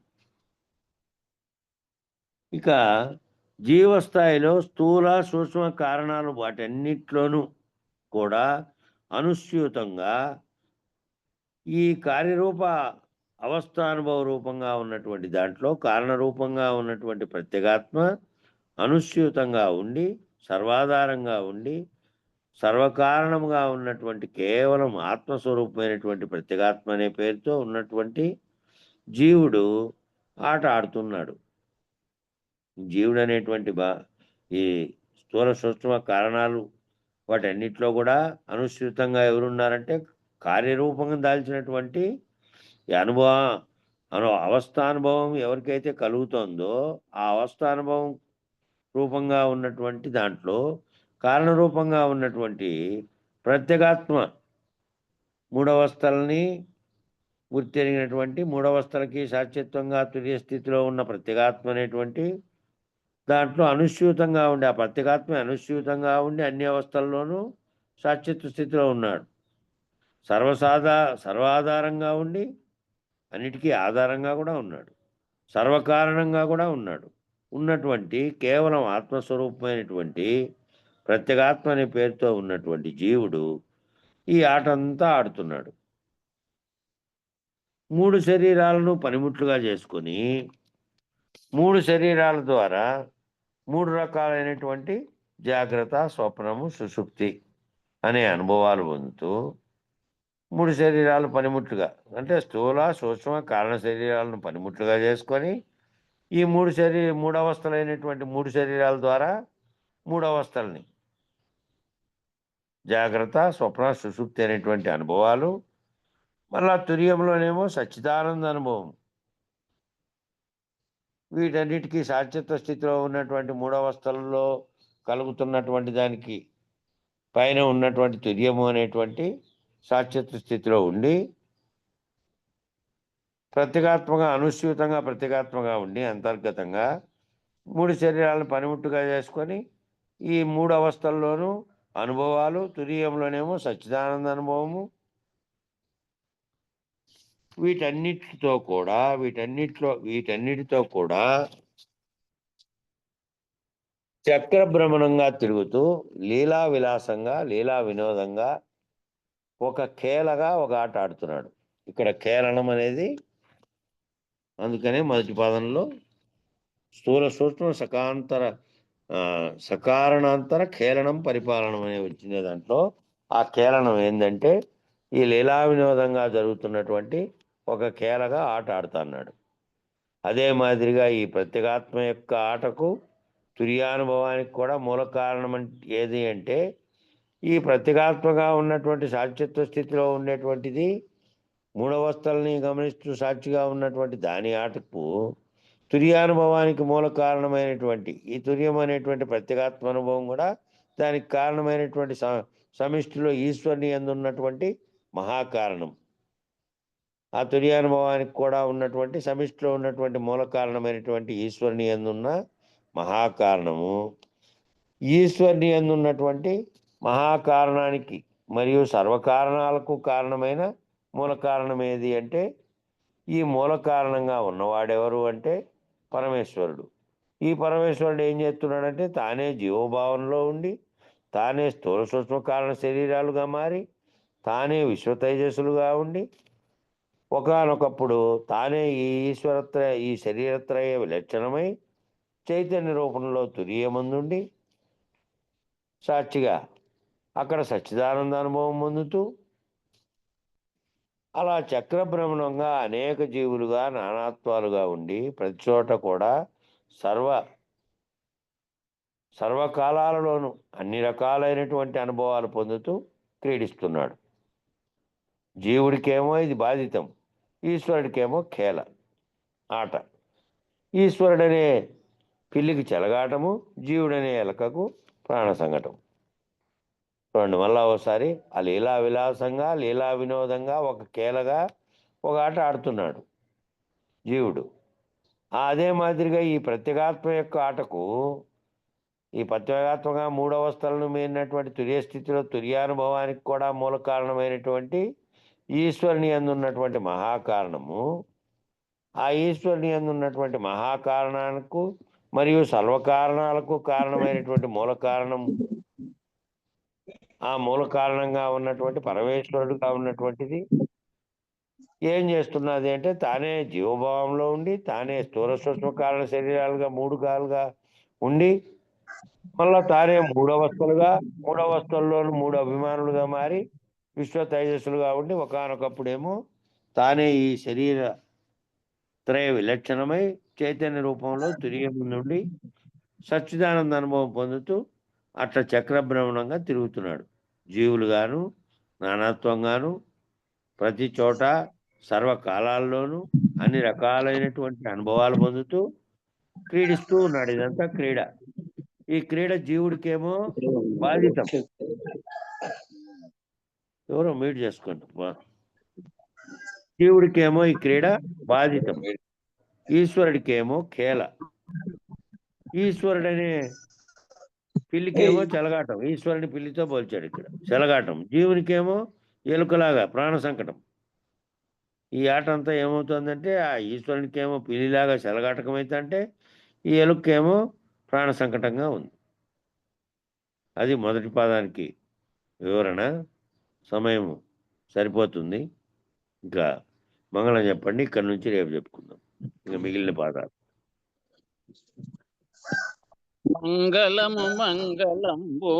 ఇక జీవస్థాయిలో స్థూల సూక్ష్మ కారణాలు వాటన్నిట్లోనూ కూడా అనుస్యూతంగా ఈ కార్యరూప అవస్థానుభవ రూపంగా ఉన్నటువంటి దాంట్లో కారణరూపంగా ఉన్నటువంటి ప్రత్యేగాత్మ అనుస్యూతంగా ఉండి సర్వాధారంగా ఉండి సర్వకారణముగా ఉన్నటువంటి కేవలం ఆత్మస్వరూపమైనటువంటి ప్రత్యేగాత్మ అనే పేరుతో ఉన్నటువంటి జీవుడు ఆట ఆడుతున్నాడు. జీవుడు అనేటువంటి ఈ స్థూల సూక్ష్మ కారణాలు వాటన్నిటిలో కూడా అనుసృతంగా ఎవరున్నారంటే కార్యరూపంగా దాల్చినటువంటి ఈ అవస్థానుభవం ఎవరికైతే కలుగుతుందో ఆ అవస్థానుభవం రూపంగా ఉన్నటువంటి దాంట్లో కారణరూపంగా ఉన్నటువంటి ప్రత్యేగాత్మ మూడవస్థలని గుర్తెరిగినటువంటి మూడవస్థలకి సాక్షిత్వంగా తుర్య స్థితిలో ఉన్న ప్రత్యేగాత్మ అనేటువంటి దాంట్లో అనుస్యూతంగా ఉండి ఆ ప్రత్యేగాత్మ అనుస్యూతంగా ఉండి అన్ని అవస్థల్లోనూ సాక్షిత్వ స్థితిలో ఉన్నాడు. సర్వాధారంగా ఉండి అన్నిటికీ ఆధారంగా కూడా ఉన్నాడు. సర్వకారణంగా కూడా ఉన్నాడు. ఉన్నటువంటి కేవలం ఆత్మస్వరూపమైనటువంటి ప్రత్యేగాత్మ అనే పేరుతో ఉన్నటువంటి జీవుడు ఈ ఆటంతా ఆడుతున్నాడు. 3 శరీరాలను పనిముట్లుగా చేసుకొని 3 శరీరాల ద్వారా 3 రకాలైనటువంటి జాగ్రత్త, స్వప్నము, సుషుప్తి అనే అనుభవాలు పొందుతూ 3 శరీరాలు పనిముట్లుగా అంటే స్థూల సూక్ష్మ కారణ శరీరాలను పనిముట్లుగా చేసుకొని ఈ 3 అవస్థలైనటువంటి 3 శరీరాల ద్వారా 3 అవస్థల్ని జాగ్రత్త, స్వప్న, సుషుప్తి అనేటువంటి అనుభవాలు, మళ్ళా తుర్యంలోనేమో సచ్చిదానంద అనుభవం. వీటన్నిటికీ సాక్షిత్వ స్థితిలో ఉన్నటువంటి 3 అవస్థలలో కలుగుతున్నటువంటి దానికి పైన ఉన్నటువంటి తుర్యము అనేటువంటి సాక్షిత్వ స్థితిలో ఉండి ప్రత్యేగాత్మగా ఉండి అంతర్గతంగా 3 శరీరాలను పనిముట్టుగా చేసుకొని ఈ 3 అవస్థల్లోనూ అనుభవాలు, తురీయంలోనేమో సచ్చిదానంద అనుభవము, వీటన్నిటితో కూడా చక్రభ్రమణంగా తిరుగుతూ లీలా విలాసంగా లీలా వినోదంగా ఒక కేలగా ఒక ఆట ఆడుతున్నాడు. ఇక్కడ కేరణం అనేది అందుకనే మొదటి పాదంలో స్థూల సూక్ష్మ సకారణాంతర కేలనం పరిపాలనం అనే వచ్చిన దాంట్లో ఆ కేలనం ఏంటంటే ఈ లీలా వినోదంగా జరుగుతున్నటువంటి ఒక కేలగా ఆట ఆడుతున్నాడు. అదే మాదిరిగా ఈ ప్రత్యేగాత్మ యొక్క ఆటకు తుర్యానుభవానికి కూడా మూల కారణం ఏది అంటే ఈ ప్రత్యేగాత్మగా ఉన్నటువంటి సాక్షిత్వ స్థితిలో ఉండేటువంటిది మూఢవస్థల్ని గమనిస్తూ సాక్షిగా ఉన్నటువంటి దాని ఆటకు తుర్యానుభవానికి మూల కారణమైనటువంటి ఈ తుర్యం అనేటువంటి ప్రత్యేగాత్మ అనుభవం కూడా దానికి కారణమైనటువంటి సమిష్టిలో ఈశ్వరుని యందు ఉన్నటువంటి మహాకారణం. ఆ తుర్యానుభవానికి కూడా ఉన్నటువంటి సమిష్టిలో ఉన్నటువంటి మూల కారణమైనటువంటి ఈశ్వరుని యందున్న మహాకారణము, ఈశ్వరుని యందు ఉన్నటువంటి మహాకారణానికి మరియు సర్వకారణాలకు కారణమైన మూల కారణం ఏది అంటే ఈ మూల కారణంగా ఉన్నవాడెవరు అంటే పరమేశ్వరుడు. ఈ పరమేశ్వరుడు ఏం చేస్తున్నాడంటే తానే జీవోభావంలో ఉండి తానే స్థూల సూక్ష్మ కారణ శరీరాలుగా మారి తానే విశ్వతైజస్సులుగా ఉండి ఒకానొకప్పుడు తానే ఈ శరీరత్రయ విలక్షణమై చైతన్య రూపంలో తురియమందుండి సాక్షిగా అక్కడ సచ్చిదానంద అనుభవం పొందుతూ అలా చక్రభ్రమణంగా అనేక జీవులుగా నానాత్వాలుగా ఉండి ప్రతి చోట కూడా సర్వకాలాలలోనూ అన్ని రకాలైనటువంటి అనుభవాలు పొందుతూ క్రీడిస్తున్నాడు. జీవుడికేమో ఇది బాధితం, ఈశ్వరుడికేమో ఖేల ఆట. ఈశ్వరుడనే పిల్లికి చెలగాటము, జీవుడనే ఎలకకు ప్రాణ సంకటం. చూడండి మళ్ళా ఒకసారి ఆ లీలా విలాసంగా లీలా వినోదంగా ఒక కేలగా ఒక ఆట ఆడుతున్నాడు జీవుడు. అదే మాదిరిగా ఈ ప్రత్యేగాత్మ యొక్క ఆటకు ఈ ప్రత్యేగాత్మగా మూడవస్థలను మీరినటువంటి తుర్య స్థితిలో తుర్యానుభవానికి కూడా మూల కారణమైనటువంటి ఈశ్వరుని యందు ఉన్నటువంటి మహాకారణము, ఆ ఈశ్వరుని యందు ఉన్నటువంటి మహాకారణానికి మరియు సర్వకారణాలకు కారణమైనటువంటి మూల కారణం, ఆ మూల కారణంగా ఉన్నటువంటి పరమేశ్వరుడుగా ఉన్నటువంటిది ఏం చేస్తున్నది అంటే తానే జీవభావంలో ఉండి తానే స్థూల సూక్ష్మ కారణ శరీరాలుగా మూడు కాలుగా ఉండి మళ్ళా తానే మూడవస్థల్లోనూ మూడు అభిమానులుగా మారి విశ్వ తైజస్సులుగా ఉండి ఒకానొకప్పుడేమో తానే ఈ శరీర త్రయ విలక్షణమై చైతన్య రూపంలో తురియం నుండి సచ్చిదానంద అనుభవం పొందుతూ అట్లా చక్రభ్రమణంగా తిరుగుతున్నాడు. జీవులుగాను నానాత్వంగాను ప్రతి చోట సర్వకాలాల్లోనూ అన్ని రకాలైనటువంటి అనుభవాలు పొందుతూ క్రీడిస్తూ ఉన్నాడు. ఇదంతా క్రీడ. ఈ క్రీడ జీవుడికేమో బాధితం. ఎవరో మీట్ చేసుకోండి. జీవుడికేమో ఈ క్రీడ బాధితం, ఈశ్వరుడికేమో ఖేల. ఈశ్వరుడనే పిల్లికేమో చెలగాటం, ఈశ్వరుని పిల్లితో పోల్చాడు ఇక్కడ చెలగాటం. జీవునికేమో ఎలుకలాగా ప్రాణ సంకటం. ఈ ఆట అంతా ఏమవుతుందంటే ఆ ఈశ్వరునికేమో పిల్లిలాగా చెలగాటకమైతే అంటే ఈ ఎలుకేమో ప్రాణ సంకటంగా ఉంది. అది మొదటి పాదానికి వివరణ. సమయం సరిపోతుంది, ఇంకా మంగళం చెప్పండి. ఇక్కడ నుంచి రేపు చెప్పుకుందాం ఇంకా మిగిలిన పాదాలు. మంగళము మంగళంబు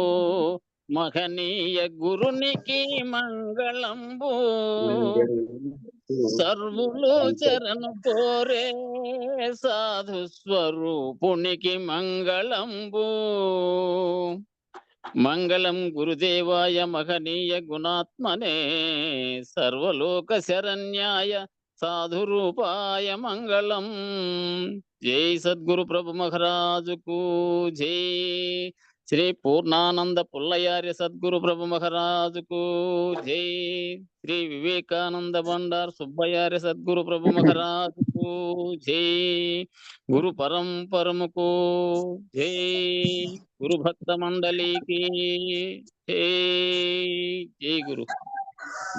మహనీయ గురునికి మంగళంబు సర్వులు చరణు కోరే సాధు స్వరూపునికి మంగళంబు. మంగళం గురుదేవాయ మహనీయ గుణాత్మనే సర్వలోక శరణ్యాయ సాధురూపాయ మంగళం. జై సద్గురు ప్రభు మహారాజుకు జై. శ్రీ పూర్ణానంద పుల్లయార్య సద్గురు ప్రభు మహారాజుకు జై. శ్రీ వివేకానంద బండార్ సుబ్బయార్య సద్గురు ప్రభు మహారాజుకు జై. గురు పరంపరముకు జై. గురు భక్త మండలికి జై. జై గురు.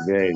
జై.